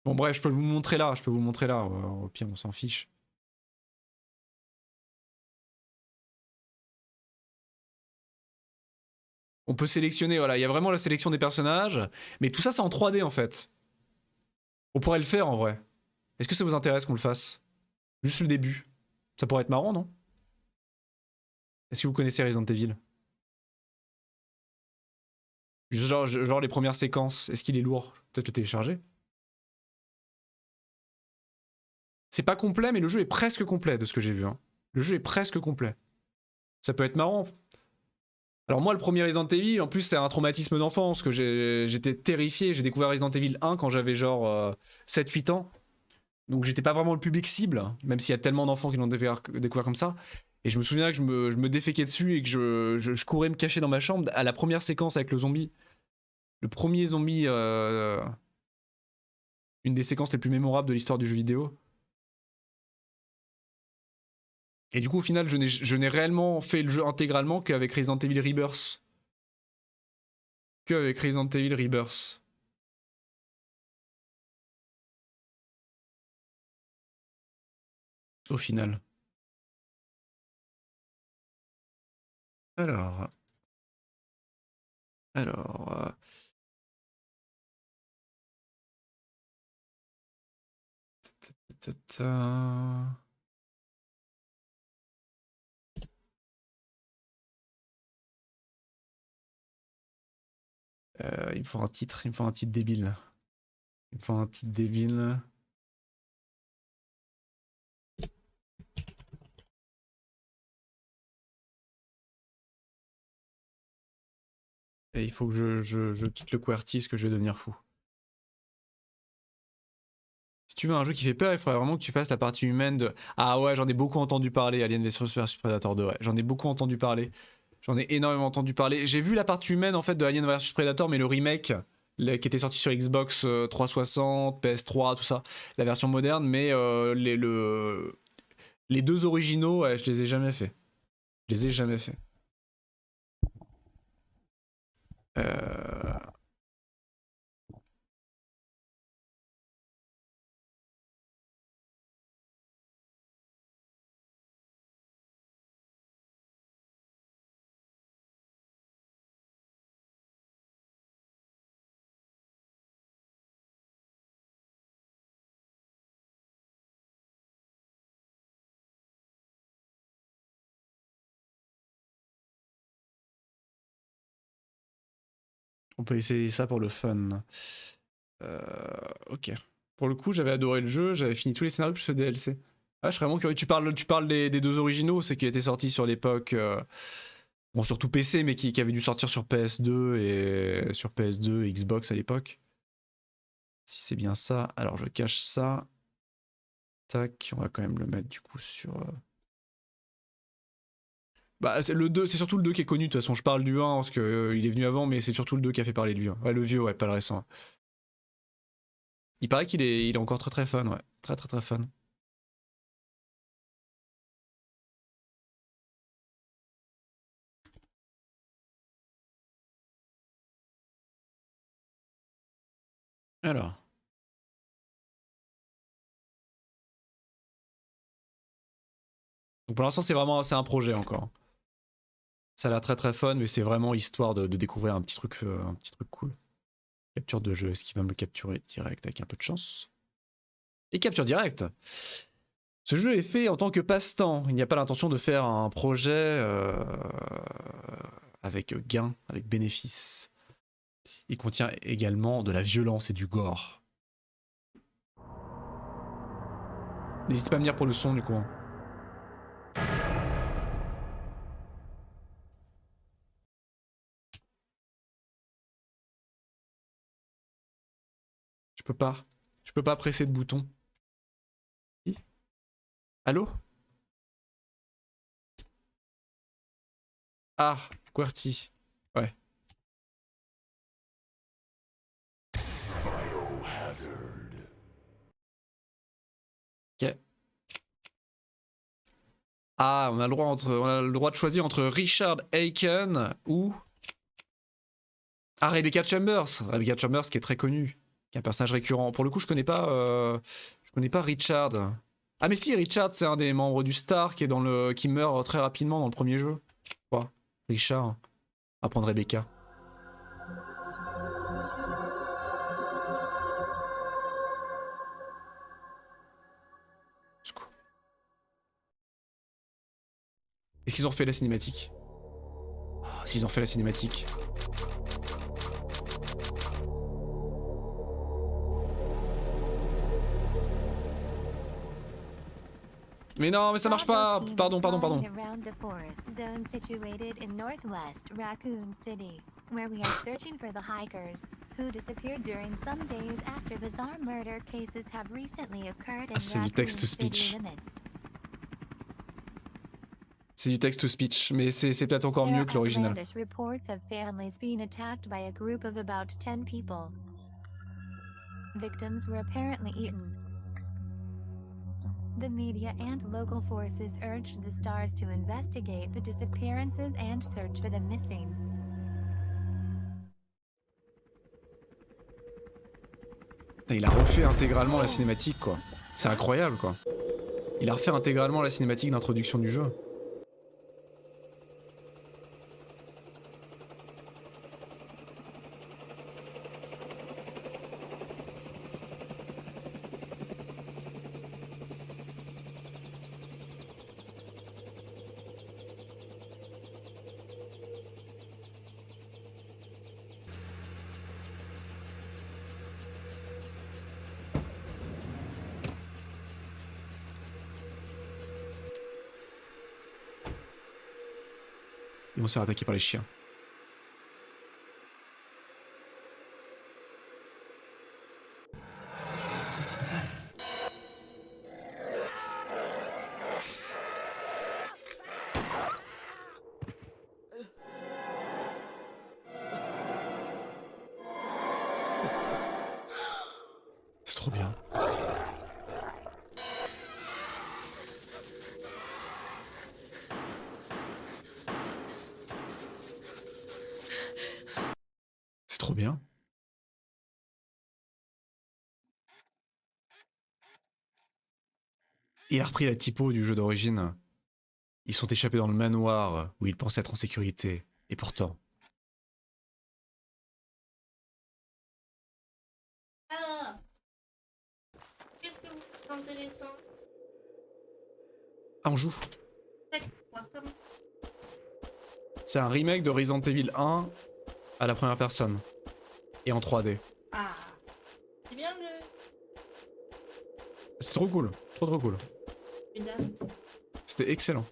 Bon bref, je peux vous montrer là, au pire on s'en fiche. On peut sélectionner, voilà, il y a vraiment la sélection des personnages, mais tout ça c'est en 3D en fait. On pourrait le faire en vrai. Est-ce que ça vous intéresse qu'on le fasse? Juste le début. Ça pourrait être marrant, non? Est-ce que vous connaissez Resident Evil? Genre les premières séquences, est-ce qu'il est lourd? Peut-être le télécharger? C'est pas complet, mais le jeu est presque complet de ce que j'ai vu. Hein. Le jeu est presque complet. Ça peut être marrant. Alors moi, le premier Resident Evil, en plus, c'est un traumatisme d'enfance, que j'étais terrifié. J'ai découvert Resident Evil 1 quand j'avais genre 7-8 ans. Donc j'étais pas vraiment le public cible, même s'il y a tellement d'enfants qui l'ont découvert comme ça. Et je me souviens que je me déféquais dessus et que je courais me cacher dans ma chambre à la première séquence avec le zombie. Le premier zombie, une des séquences les plus mémorables de l'histoire du jeu vidéo. Et du coup, au final, je n'ai réellement fait le jeu intégralement qu'avec Resident Evil Rebirth. Qu'avec Resident Evil Rebirth. Au final. Alors... il me faut un titre, débile. Il me faut un titre débile. Et il faut que je quitte le QWERTY parce que je vais devenir fou. Si tu veux un jeu qui fait peur, il faudrait vraiment que tu fasses la partie humaine de... Ah ouais, j'en ai beaucoup entendu parler, Alien vs Predator 2, ouais. J'en ai beaucoup entendu parler. J'en ai énormément entendu parler. J'ai vu la partie humaine en fait de Alien vs Predator, mais le remake qui était sorti sur Xbox 360, PS3, tout ça. La version moderne, mais les deux originaux, ouais, je les ai jamais fait. Je les ai jamais fait. On peut essayer ça pour le fun. Ok. Pour le coup, j'avais adoré le jeu, j'avais fini tous les scénarios plus le DLC. Ah, je serais vraiment curieux. Tu parles des deux originaux, c'est qui étaient sortis sur l'époque. Bon, surtout PC, mais qui avait dû sortir sur PS2 et sur PS2 et Xbox à l'époque. Si c'est bien ça, alors je cache ça. Tac, on va quand même le mettre du coup sur. Bah, c'est surtout le 2 qui est connu, de toute façon, je parle du 1 parce que il est venu avant, mais c'est surtout le 2 qui a fait parler de lui. Ouais, le vieux, ouais, pas le récent. Il paraît qu'il est encore très très fun, ouais. Très très très fun. Alors. Donc pour l'instant, c'est un projet encore. Ça a l'air très très fun, mais c'est vraiment histoire de découvrir un petit truc cool. Capture de jeu, est-ce qu'il va me le capturer direct avec un peu de chance? Et capture direct. Ce jeu est fait en tant que passe-temps. Il n'y a pas l'intention de faire un projet avec gain, avec bénéfice. Il contient également de la violence et du gore. N'hésitez pas à me dire pour le son du coup. Je peux pas presser de bouton. Allô? Ah, QWERTY. Ouais. Ok. Ah, on a le droit de choisir entre Richard Aiken ou... Ah, Rebecca Chambers. Rebecca Chambers qui est très connue. Qui est un personnage récurrent. Pour le coup, je connais pas Richard. Ah mais si, Richard, c'est un des membres du Star qui meurt très rapidement dans le premier jeu. Quoi? Richard. On va prendre Rebecca. Est-ce qu'ils ont refait la cinématique? Oh, s'ils ont fait la cinématique. Mais non, mais ça marche pas. Pardon. Where we are searching for the hikers who disappeared during some days after bizarre murder cases have recently occurred in c'est du text to speech. limits. c'est du text-to-speech, mais c'est peut-être encore There mieux are que l'original. outlandish reports of families being attacked by a group of about 10 people. Victims were apparently eaten. The media and local forces urged the stars to investigate the disappearances and search for the missing. Putain, il a refait intégralement la cinématique, quoi. C'est incroyable, quoi. Il a refait intégralement la cinématique d'introduction du jeu. Ils vont se faire attaquer par les chiens. C'est trop bien. C'est trop bien. Il a repris la typo du jeu d'origine. Ils sont échappés dans le manoir où ils pensaient être en sécurité. Et pourtant... Alors, qu'est-ce que vous trouvez intéressant? Ah, on joue. Faites quoi comme... C'est un remake de Resident Evil 1 à la première personne. Et en 3D. Ah, c'est bien le... C'est trop cool. Trop cool. Mesdames. C'était excellent.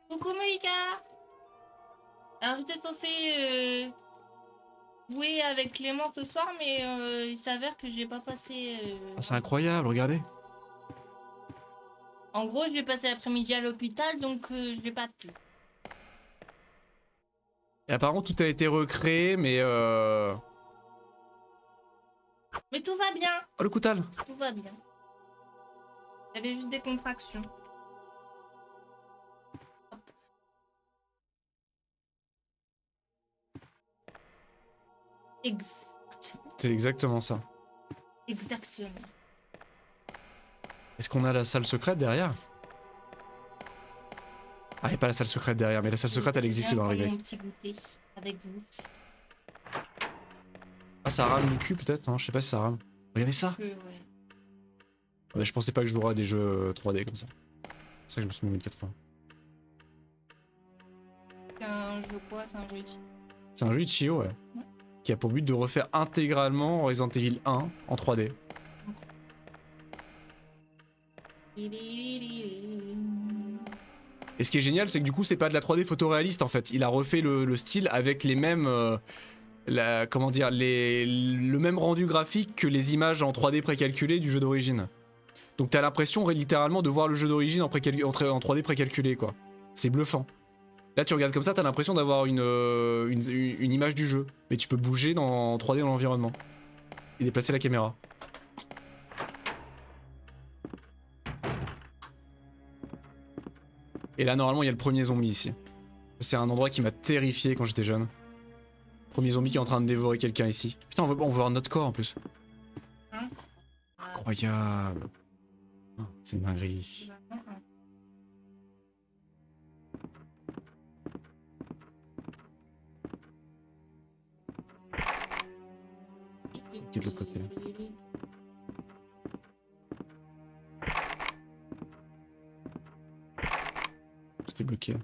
Coucou Moïka. Alors j'étais censée jouer avec Clément ce soir, mais il s'avère que j'ai pas passé... Ah, c'est incroyable, regardez. En gros, je vais passer l'après-midi à l'hôpital, donc je l'ai pas pu. Et apparemment tout a été recréé, mais Mais tout va bien, Oh, le coutal. tout va bien. J'avais juste des contractions. C'est exactement ça. Exactement. Est-ce qu'on a la salle secrète derrière? Ah, il n'y a pas la salle secrète derrière, mais la salle secrète elle existe dans le remake. Mon petit goûter avec vous. Ah, ça rame du cul peut-être, hein, je sais pas si ça rame. Regardez ça. Ouais. Ouais, je pensais pas que je jouerais à des jeux 3D comme ça. C'est ça que je me suis mis 1080. C'est un jeu quoi? C'est un jeu ici. C'est un jeu Itch.io, ouais. Qui a pour but de refaire intégralement Resident Evil 1 en 3D. Et ce qui est génial, c'est que du coup, c'est pas de la 3D photoréaliste en fait. Il a refait le style avec les mêmes. Comment dire, le même rendu graphique que les images en 3D précalculées du jeu d'origine. Donc t'as l'impression littéralement de voir le jeu d'origine en 3D précalculé, quoi. C'est bluffant. Là, tu regardes comme ça, t'as l'impression d'avoir une image du jeu. Mais tu peux bouger en 3D dans l'environnement. Et déplacer la caméra. Et là, normalement, il y a le premier zombie ici. C'est un endroit qui m'a terrifié quand j'étais jeune. Premier zombie qui est en train de dévorer quelqu'un ici. Putain, on veut voir notre corps en plus. Incroyable. Oh, c'est une dinguerie. Qui est de l'autre côté. Tout est bloqué.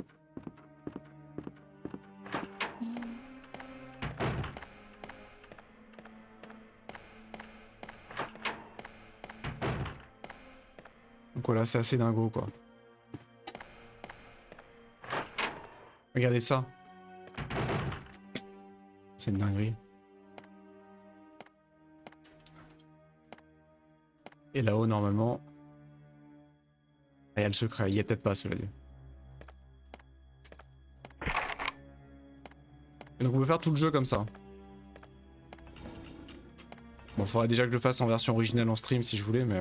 Donc voilà, c'est assez dingo quoi. Regardez ça. C'est une dinguerie. Et là-haut, normalement... Ah, il y a le secret, il y a peut-être pas, cela dit. Et donc on peut faire tout le jeu comme ça. Bon, faudrait déjà que je le fasse en version originale en stream si je voulais, mais...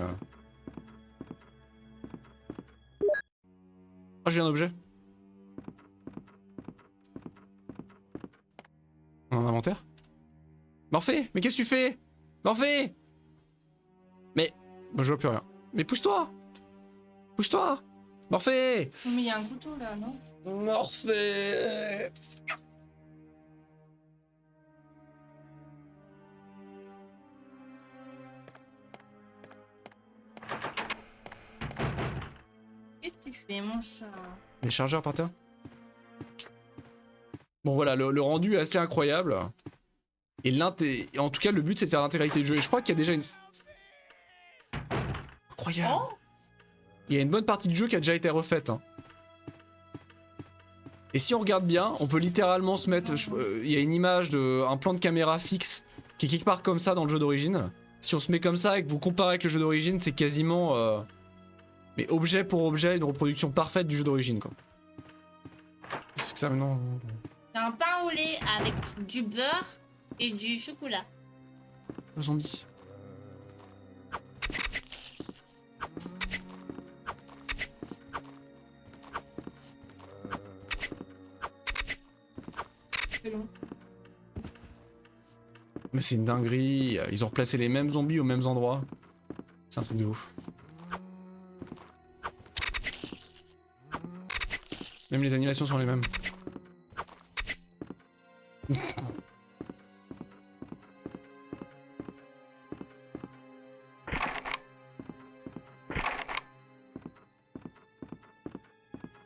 Oh, j'ai un objet. En inventaire. Morphée, mais qu'est-ce que tu fais? Morphée! Mais... Bah, je vois plus rien. Mais pousse-toi! Pousse-toi! Morphée! Mais il y a un couteau là, non? Morphée! Qu'est-ce que tu fais, mon chat? Les chargeurs par terre. Bon voilà, le rendu est assez incroyable. Et en tout cas, le but c'est de faire l'intégralité du jeu. Et je crois qu'il y a déjà une... Incroyable. Oh! Il y a une bonne partie du jeu qui a déjà été refaite. Hein. Et si on regarde bien, on peut littéralement se mettre... Il y a une image un plan de caméra fixe qui est quelque part comme ça dans le jeu d'origine. Si on se met comme ça et que vous comparez avec le jeu d'origine, c'est quasiment... Mais objet pour objet, une reproduction parfaite du jeu d'origine quoi. C'est que ça maintenant... C'est un pain au lait avec du beurre et du chocolat. Le zombie. C'est long. Mais c'est une dinguerie, ils ont replacé les mêmes zombies aux mêmes endroits. C'est un truc de ouf. Même les animations sont les mêmes.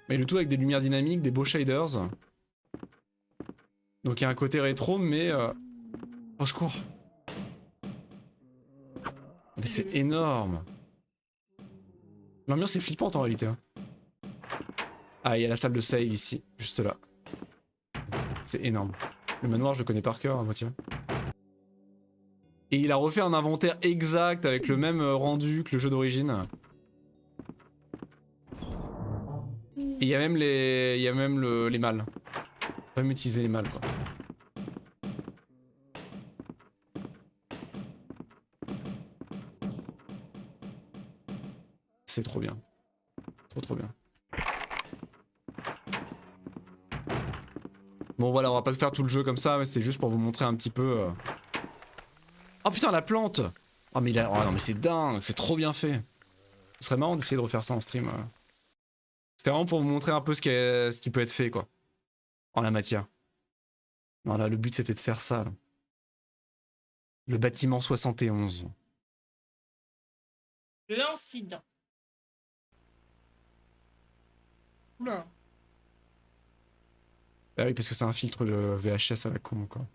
Mais le tout avec des lumières dynamiques, des beaux shaders. Donc il y a un côté rétro, mais... Au secours. Mais c'est énorme. L'ambiance est flippante en réalité. Hein. Ah, il y a la salle de save ici, juste là. C'est énorme. Le manoir, je le connais par cœur à moitié. Et il a refait un inventaire exact avec le même rendu que le jeu d'origine. Et il y a même les mâles. On peut même utiliser les mâles quoi. C'est trop bien. Trop bien. Bon voilà, on va pas faire tout le jeu comme ça, mais c'est juste pour vous montrer un petit peu... Oh putain, la plante! Oh mais, oh, non, mais c'est dingue, c'est trop bien fait. Ce serait marrant d'essayer de refaire ça en stream. C'était vraiment pour vous montrer un peu ce qui peut être fait quoi. En la matière. Voilà, le but c'était de faire ça. Là. Le bâtiment 71. L'incident. Oula. Bah oui, parce que c'est un filtre de VHS à la con quoi.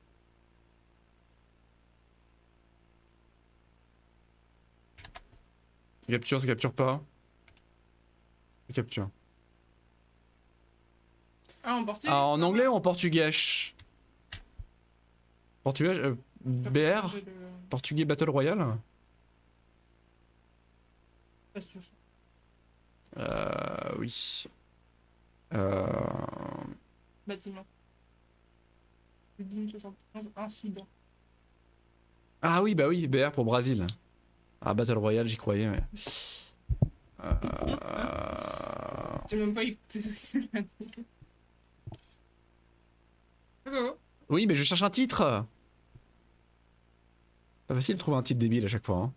Ça capture pas. Ça capture. Ah, en portugais. Ah, en anglais ou en portugais? Portugais BR Portugais Battle Royale. Oui. Bâtiment. Le 1071 incident. Ah oui, bah oui, BR pour Brésil. Ah, Battle Royale, j'y croyais, mais... J'ai même pas écouté ce qu'il a dit. Hello. Oui, mais je cherche un titre. Pas facile de trouver un titre débile à chaque fois. Hein.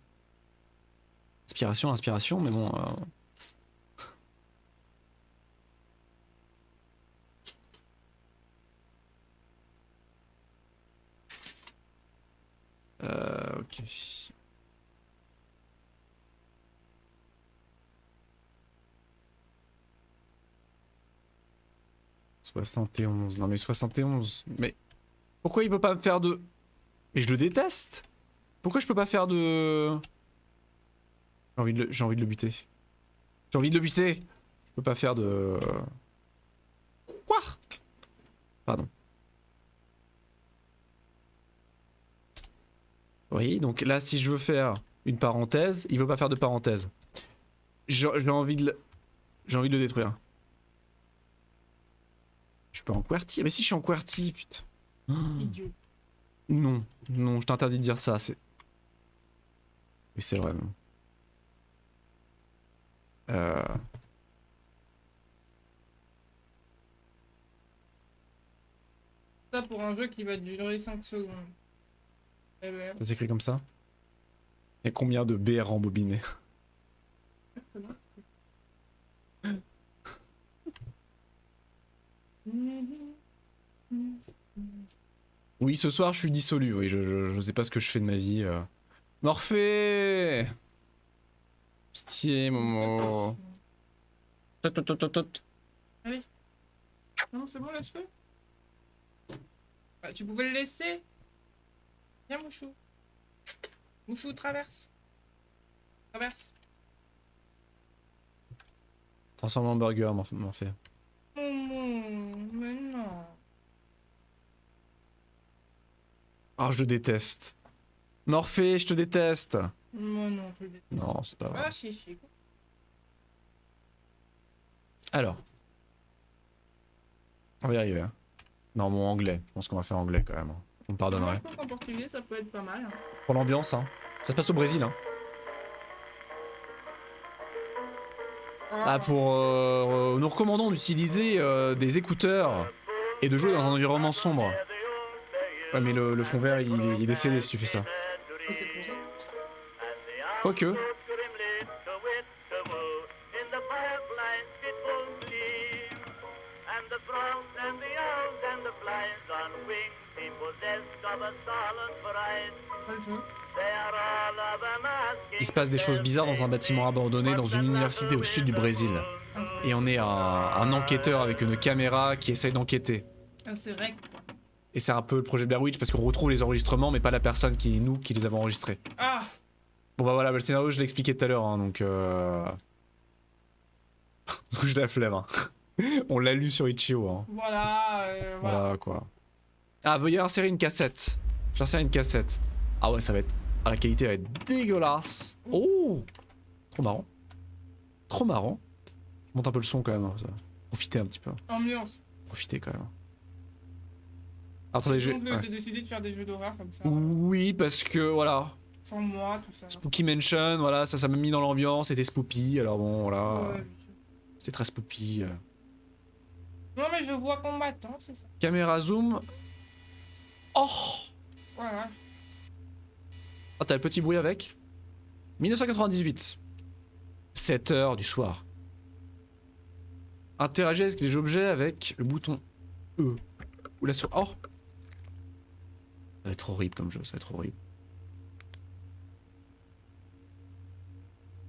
Inspiration, mais bon... ok. « 71... Non mais 71... Mais... Pourquoi il veut pas me faire de... Mais je le déteste. Pourquoi je peux pas faire de... J'ai envie de le buter. J'ai envie de le buter. Je peux pas faire de... Quoi? Pardon. Oui, donc là si je veux faire une parenthèse. Il veut pas faire de parenthèse. J'ai envie de le... J'ai envie de le détruire. Je suis pas en QWERTY. Mais si je suis en QWERTY, putain. Idiot. Non, non, je t'interdis de dire ça. C'est... Oui, c'est vrai. Non. Ça pour un jeu qui va durer 5 secondes. Eh ben, Ça s'écrit comme ça. Il y a combien de BR rembobinés? Oui, ce soir je suis dissolu, oui, je sais pas ce que je fais de ma vie. Morphée! Pitié, Momo. Allez. Non, c'est bon, laisse-le. Bah, tu pouvais le laisser. Viens, Mouchou. Mouchou, traverse. Traverse. Transforme en burger, Morphée. Mais non. Oh, je le déteste. Morphée, je te déteste. Moi non, je le déteste. Non, c'est pas vrai. Ah, chichi. Alors. On va y arriver. Hein. Non, mon anglais. Je pense qu'on va faire anglais quand même. On me pardonnerait. Je pense qu'en portugais, ça peut être pas mal. Hein. Pour l'ambiance, hein. Ça se passe au Brésil, hein. Ah, pour... nous recommandons d'utiliser des écouteurs et de jouer dans un environnement sombre. Ouais, mais le fond vert, il est décédé si tu fais ça. Mais c'est pour ça. Quoique. Pas le jeu. Il se passe des choses bizarres dans un bâtiment abandonné dans une université au sud du Brésil. Et on est un enquêteur avec une caméra qui essaye d'enquêter. Ah, c'est vrai. Et c'est un peu le projet Blair Witch parce qu'on retrouve les enregistrements mais pas la personne qui les avons enregistrés. Ah. Bon bah voilà, le scénario je l'ai expliqué tout à l'heure hein, donc j'ai la flemme. Hein. On l'a lu sur Itch.io. Hein. Voilà. Voilà quoi. Ah, veuillez insérer une cassette. J'insère une cassette. Ah ouais, ça va être... Ah, la qualité va être dégueulasse. Oh, trop marrant. Trop marrant. Je monte un peu le son quand même. Hein, ça. Profitez un petit peu. Ambiance. Profitez quand même. Alors, attendez, je... T'as décidé de faire des jeux d'horreur comme ça. Oui, parce que voilà. Sans moi, tout ça. Spooky Mansion, voilà, ça m'a mis dans l'ambiance, c'était spoopy, alors bon, voilà. Ouais, C'était très spoopy. non, mais je vois combattant, c'est ça. Caméra zoom. Oh! Voilà. Ah, t'as le petit bruit avec 1998. 7 heures du soir. Interagir avec les objets avec le bouton E. Ou la sur... Oh! Ça va être horrible comme jeu, ça va être horrible.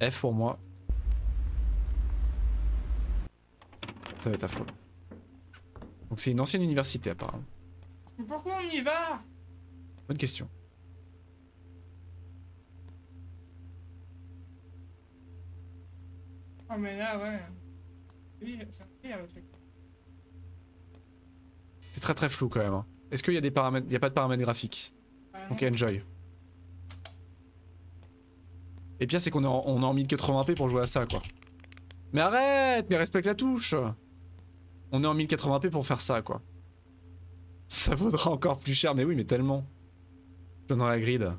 F pour moi. Ça va être affreux. Donc c'est une ancienne université apparemment. Mais pourquoi on y va? Bonne question. Oh mais là, ouais. Oui, c'est un délire, le truc. C'est très très flou quand même. Hein. Est-ce qu'il y a des paramètres... Il n'y a pas de paramètres graphiques. Ah, non. Donc enjoy. Et pire c'est qu'on est en 1080p pour jouer à ça quoi. Mais arrête, mais respecte la touche. On est en 1080p pour faire ça quoi. Ça vaudra encore plus cher, mais oui mais tellement. Je donnerai la grid.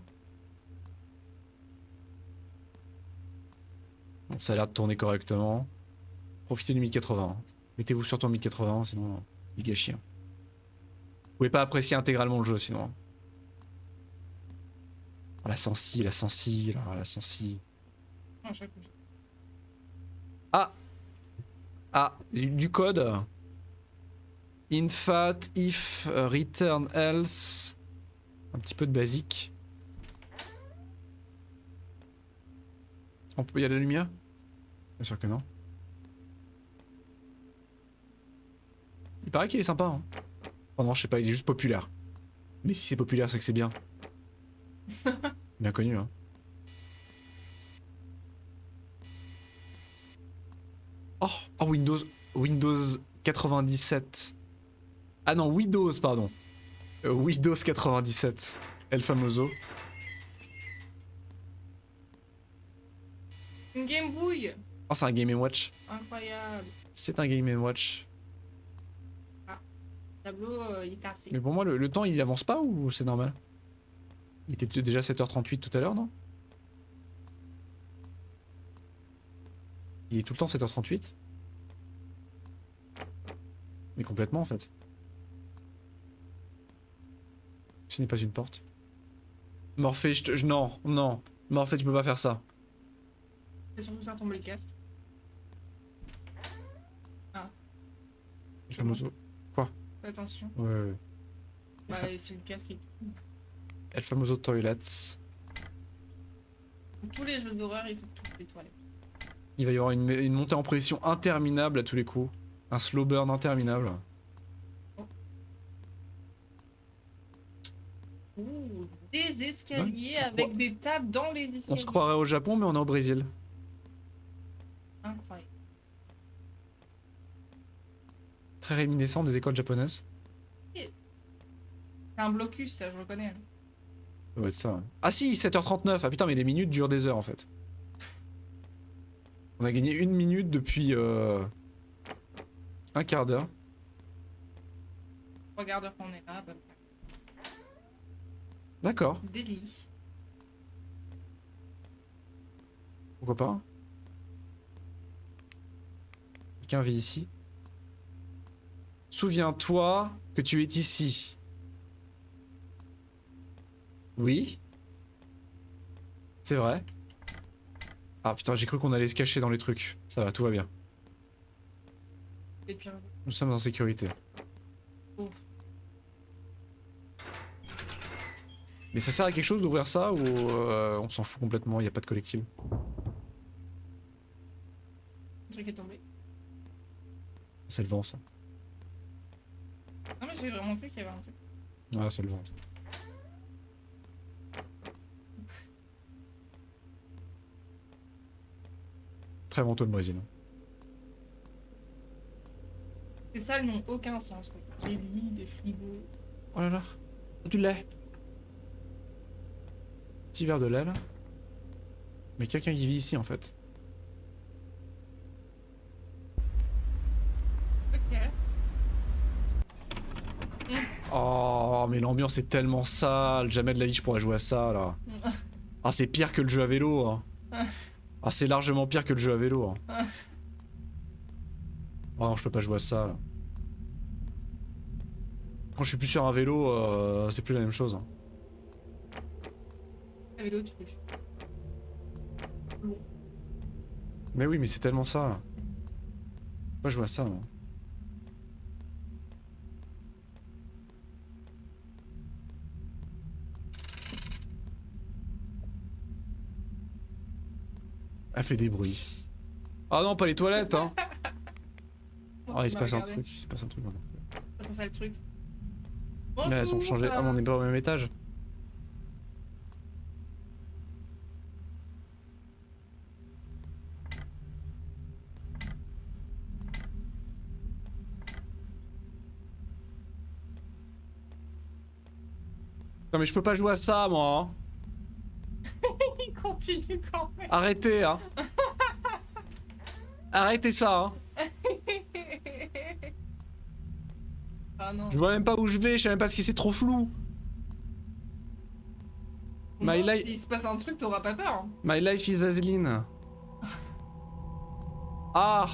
Bon, ça a l'air de tourner correctement. Profitez du 1080. Mettez-vous surtout en 1080 sinon il gâchis. Vous pouvez pas apprécier intégralement le jeu sinon. Oh, la sensi, la sensi, la sensi. Ah, chaque coup. Ah! Ah, du code. Infat, if, return else. Un petit peu de basique. On peut y aller la lumière? Bien sûr que non. Il paraît qu'il est sympa. Hein. Oh non, je sais pas, il est juste populaire. Mais si c'est populaire, c'est que c'est bien. Bien connu, hein. Oh, oh Windows 97. Ah non, Windows, pardon. Windows 97. El famoso. Oh, c'est un Game & Watch. Incroyable. C'est un Game & Watch. Le tableau, il est cassé. Mais pour moi, le temps, il avance pas ou c'est normal? Il était déjà 7h38 tout à l'heure, non? Il est tout le temps 7h38? Mais complètement, en fait. Ce n'est pas une porte. Morphée, non, non. Morphée, tu peux pas faire ça. Fais surtout faire tomber le casque. Le famoso. Fais attention. Ouais. Bah, c'est le casque qui... El famoso toilets. Pour tous les jeux d'horreur, il faut toutes les toilettes. Il va y avoir une montée en pression interminable à tous les coups. Un slow burn interminable. Ouh, des escaliers Ouais, avec des tables dans les escaliers. On se croirait au Japon, mais on est au Brésil. Incroyable. Très réminiscent des écoles japonaises. C'est un blocus, ça, je reconnais. Hein. Ça doit être ça. Ouais. Ah si, 7h39. Ah putain, mais les minutes durent des heures en fait. On a gagné 1 minute depuis un quart d'heure. Regarde qu'on est là, à peu près. D'accord, Des lits. pourquoi pas. Quelqu'un vit ici. Souviens-toi que tu es ici. Oui. C'est vrai. Ah putain, j'ai cru qu'on allait se cacher dans les trucs. Ça va, tout va bien. Et puis, Nous sommes en sécurité. Oh. Mais ça sert à quelque chose d'ouvrir ça ou on s'en fout complètement, il n'y a pas de collectible? le truc est tombé. C'est le vent ça. Non, mais j'ai vraiment cru qu'il y avait un truc. Ah, c'est le vent. Très venteux le Brésil. Ces salles n'ont aucun sens. Quoi. Des lits, des frigos. Oh là là, du lait. Petit verre de lait là. Mais quelqu'un qui vit ici en fait. Ok. Oh, mais l'ambiance est tellement sale. Jamais de la vie je pourrais jouer à ça là. Ah, c'est pire que le jeu à vélo. Hein. Ah, c'est largement pire que le jeu à vélo. Hein. Oh non, je peux pas jouer à ça là. Quand je suis plus sur un vélo, c'est plus la même chose. Hein. À vélo, tu peux. Bon. Mais oui, mais c'est tellement ça. Là. Je peux pas jouer à ça. Moi. Elle fait des bruits. Ah non, pas les toilettes, hein. Bon, Ah, tu il se m'as passe un regardé. truc, il se passe un truc. Maintenant. Ça, c'est ça le truc. Mais elles ont Bonjour, changé. Ah, mais on n'est pas au même étage. Non mais je peux pas jouer à ça moi. Hein. Il continue quand même. Arrêtez hein. Arrêtez ça hein. Ah non. Je vois même pas où je vais, je sais même pas ce qui c'est trop flou. My life, S'il se passe un truc, t'auras pas peur. Hein. my life is Vaseline. Ah.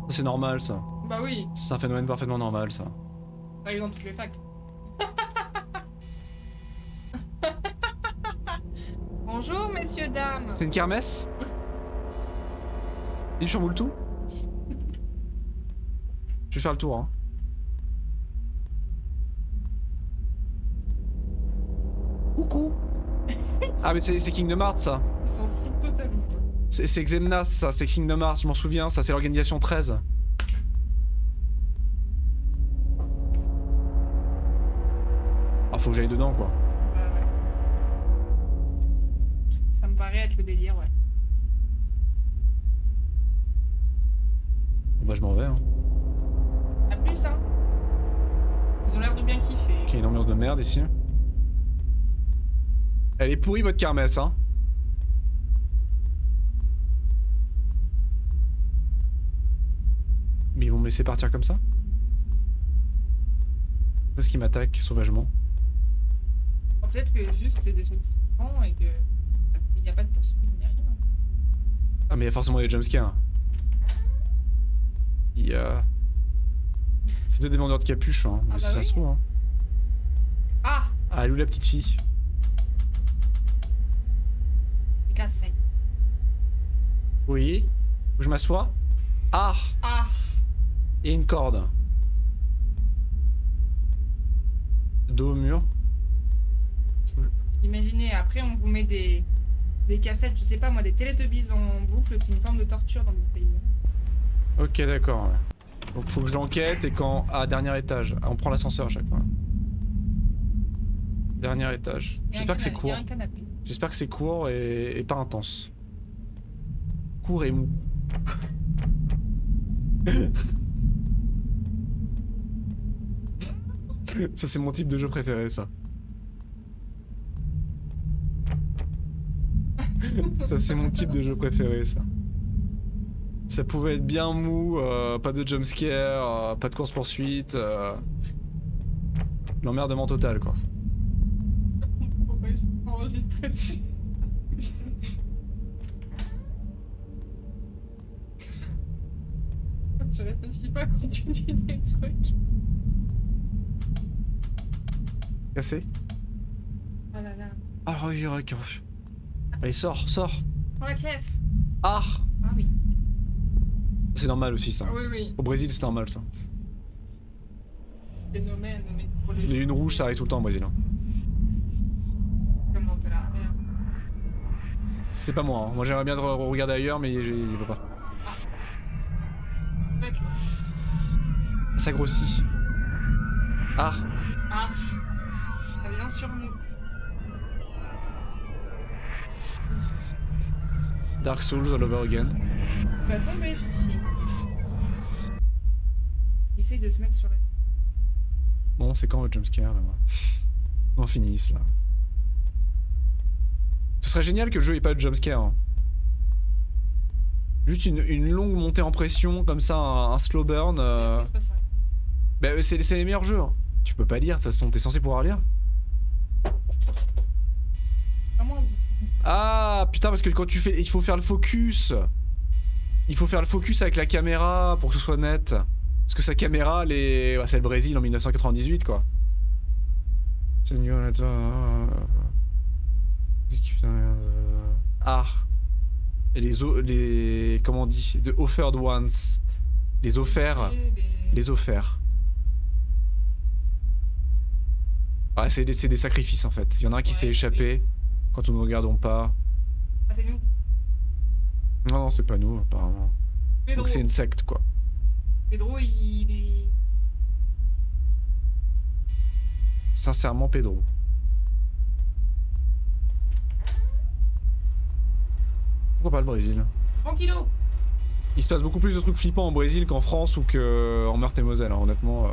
C'est normal ça. Bah oui, C'est un phénomène parfaitement normal ça. ça arrive dans toutes les facs. Bonjour, messieurs, dames. C'est une kermesse? Il chamboule tout? Je vais faire le tour hein. Coucou. Ah mais c'est Kingdom Hearts ça. Ils s'en foutent totalement. C'est Xemnas ça, c'est Kingdom Hearts, je m'en souviens, ça c'est l'organisation 13. Ah faut que j'aille dedans quoi. Bah ouais. Ça me paraît être le délire, ouais. Bah je m'en vais hein. A plus, hein. Ils ont l'air de bien kiffer. Ok, une ambiance de merde ici. Elle est pourrie votre kermesse hein. Mais ils vont me laisser partir comme ça? Est-ce qu'ils m'attaquent sauvagement? Oh, peut-être que juste c'est des trucs flippants et que il n'y a pas de poursuite ni rien. Ah mais il y a forcément des jumpscares. Il y a... C'est peut-être des vendeurs de capuches, hein. Ah bah ça oui. se trouve, hein. Ah, Ah, elle est où la petite fille? c'est cassé. Oui. Où je m'assois? Ah! Ah, Et une corde. Dos au mur. imaginez, après on vous met des cassettes, je sais pas moi, des Teletubbies en boucle, c'est une forme de torture dans mon pays. Ok, d'accord. Ouais. Donc faut que j'enquête et quand... Ah, dernier étage. Ah, on prend l'ascenseur à chaque fois. Dernier étage. J'espère que c'est Il y court. a un canapé. J'espère que c'est court et pas intense. Court et mou. Ça c'est mon type de jeu préféré, ça. Ça c'est mon type de jeu préféré, ça. Ça pouvait être bien mou, pas de jumpscare, pas de course-poursuite. L'emmerdement total, quoi. Pourquoi je peux enregistrer ça? Je réfléchis pas quand tu dis des trucs. Cassé. Oh là là. Ah oui, ok. Allez, sors, sors. Prends la clef. Ah! Ah oui. C'est normal aussi, ça. Ah oui, oui. Au Brésil, c'est normal, ça. Phénomène, mais pour Les lunes rouges, ça arrive tout le temps au Brésil. Hein. Comment t'es là? Merde. C'est pas moi, hein. Moi j'aimerais bien regarder ailleurs, mais il veut pas. Mec. Ça grossit. Ah! Ah. Ça vient sur nous. Dark Souls all over again. Il va tomber, chichi. Il essaye de se mettre sur la... Bon, c'est quand le jumpscare là? On en finisse là. Ce serait génial que le jeu ait pas de jumpscare. Hein. Juste une longue montée en pression, comme ça, un slow burn. C'est pas ça. Bah, c'est les meilleurs jeux. Hein. Tu peux pas lire, de toute façon, t'es censé pouvoir lire. Vraiment. Ah putain, parce que quand tu fais. Il faut faire le focus. Il faut faire le focus avec la caméra pour que ce soit net. Parce que sa caméra, elle est. Ouais, c'est le Brésil en 1998, quoi. Ah. Et les. Comment on dit? The offered ones. Les offerts. Les offerts. Ouais, c'est des sacrifices en fait. Il y en a un qui s'est échappé quand nous ne regardons pas. Ah, c'est nous. Non, non, c'est pas nous, apparemment. Pedro. Donc c'est une secte, quoi. Pedro, il est... Sincèrement, Pedro. Pourquoi pas le Brésil? Tranquillo. Il se passe beaucoup plus de trucs flippants au Brésil qu'en France ou qu'en Meurthe-et-Moselle, hein. Honnêtement.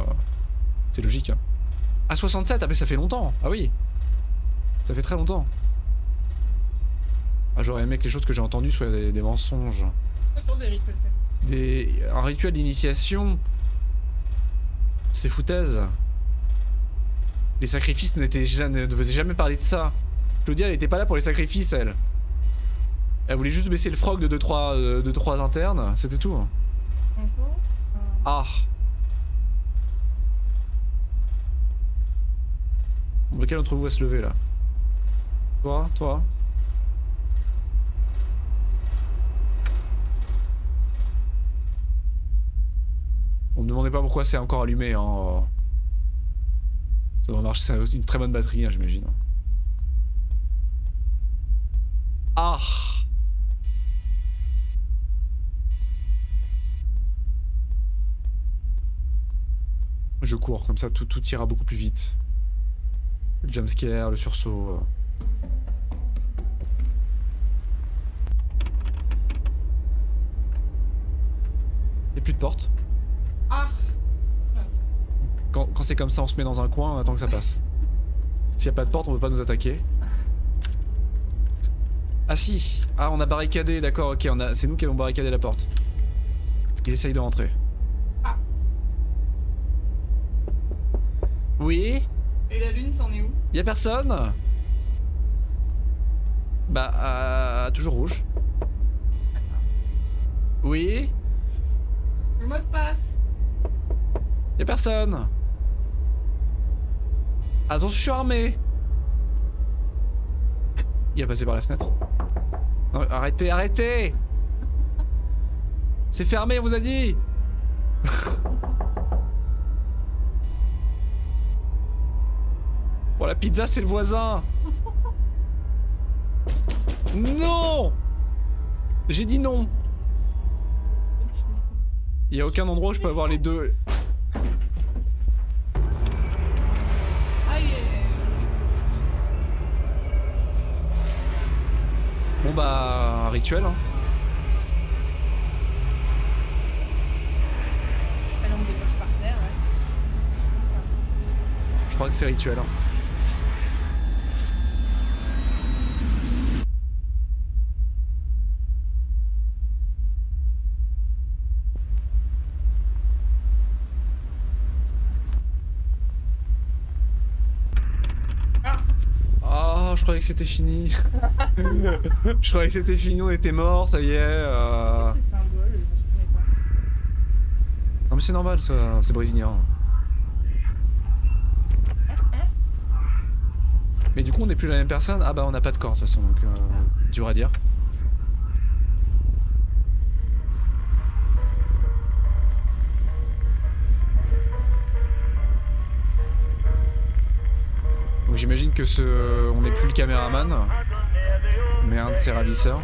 C'est logique. Hein. Ah, 67, ah mais ça fait longtemps. Ah oui. Ça fait très longtemps. Ah, j'aurais aimé que les choses que j'ai entendues soient des mensonges. Attendez, rituel, ça. Un rituel d'initiation. C'est foutaise. Les sacrifices ne faisaient jamais parler de ça. Claudia, elle était pas là pour les sacrifices, elle. Elle voulait juste baisser le frog de 2-3 internes, c'était tout. Bonjour. Ah. Bon, lequel d'entre vous va se lever là? Toi? On me demandait pas pourquoi c'est encore allumé, hein. Ça doit marcher, c'est une très bonne batterie, hein, j'imagine. Ah. Je cours, comme ça tout ira beaucoup plus vite. Le jumpscare, le sursaut. Y'a plus de porte. Ah. Quand c'est comme ça, on se met dans un coin, on attend que ça passe. S'il y a pas de porte, on peut pas nous attaquer. Ah si. Ah, on a barricadé, d'accord, ok, c'est nous qui avons barricadé la porte. Ils essayent de rentrer. Oui? Et la lune, c'en est où? Y'a personne? Bah, toujours rouge. Oui? Le mot de passe. Y'a personne. Attention, je suis armé. Il a passé par la fenêtre. Non, arrêtez, arrêtez. C'est fermé, on vous a dit. Bon, la pizza, c'est le voisin. Non. J'ai dit non. Il y a aucun endroit où je peux avoir les deux. Aïe. Bon bah, un rituel, hein. Elle en débauche par terre, ouais. Je crois que c'est rituel, hein. Oh, je croyais que c'était fini. Je croyais que c'était fini, on était mort, ça y est. C'est symbole, je connais pas. Non mais c'est normal, ça, c'est brésilien. Mais du coup, on n'est plus la même personne. Ah bah, on n'a pas de corps de toute façon, donc dur à dire. Donc j'imagine que on n'est plus le caméraman, mais un de ses ravisseurs.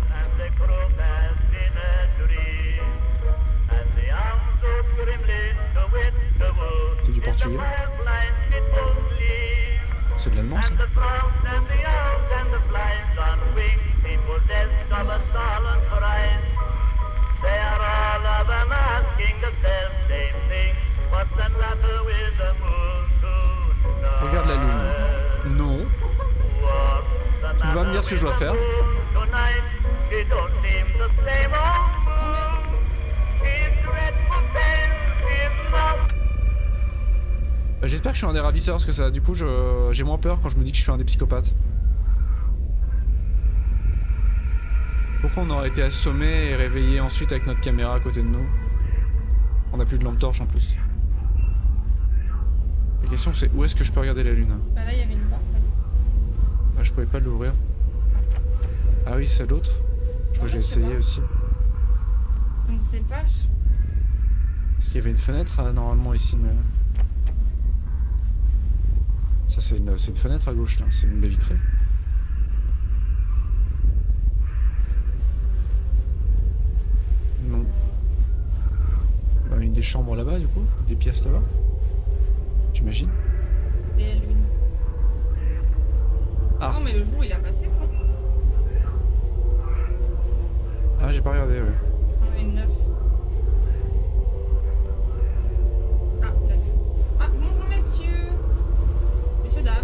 C'est du portugais. C'est de l'allemand, ça. Regarde la lune. Non. Tu peux pas me dire ce que je dois faire? J'espère que je suis un des ravisseurs parce que ça, du coup, j'ai moins peur quand je me dis que je suis un des psychopathes. Pourquoi on aurait été assommé et réveillé ensuite avec notre caméra à côté de nous? On a plus de lampe torche en plus. La question c'est où est-ce que je peux regarder la lune? Bah là, il y avait une porte. Ah, je pouvais pas l'ouvrir. Ah oui, c'est l'autre. Je crois que j'ai essayé aussi. Je ne sais pas. Parce qu'il y avait une fenêtre normalement ici, mais... Ça c'est une fenêtre à gauche là, c'est une baie vitrée. Non. Bah, une des chambres là-bas du coup, des pièces là-bas. J'imagine. Et la lune. Ah. Non, mais le jour il a passé quoi. Ah, j'ai pas regardé, ouais. On a une 9. Ah, la lune. Ah, bonjour messieurs. Messieurs, dames.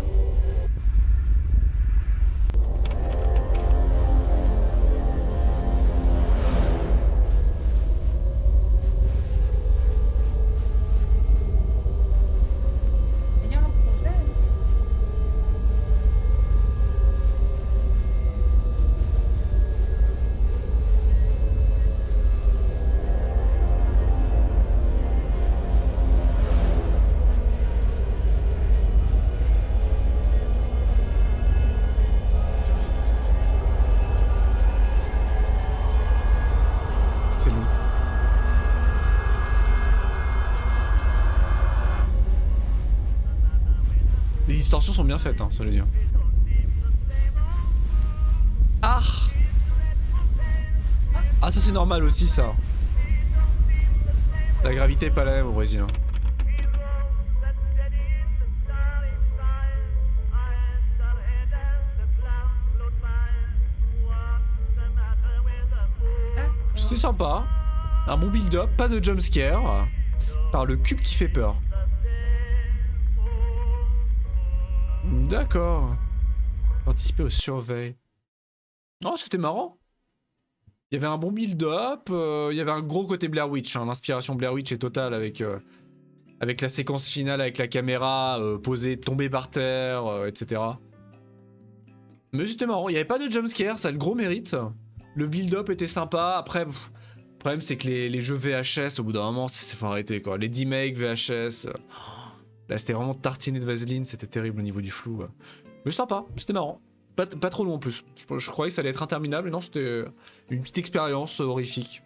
Il y a un projet. C'est long. Les distorsions sont bien faites, hein, ça veut dire. Ah! Ah, ça c'est normal aussi, ça. La gravité est pas la même au Brésil. Hein. C'était sympa. Un bon build-up, pas de jumpscare. Par le cube qui fait peur. D'accord. Participer au surveil. Oh, c'était marrant. Il y avait un bon build-up, il y avait un gros côté Blair Witch. Hein. L'inspiration Blair Witch est totale avec Avec la séquence finale avec la caméra posée, tombée par terre, etc. Mais c'était marrant, il n'y avait pas de jumpscare, ça a le gros mérite. Le build-up était sympa, après... le problème c'est que les jeux VHS, au bout d'un moment, ça s'est fait arrêter quoi. Les D-Make VHS... Là c'était vraiment tartiné de vaseline, c'était terrible au niveau du flou. Mais sympa, c'était marrant. Pas trop long en plus. Je croyais que ça allait être interminable, mais non, c'était une petite expérience horrifique.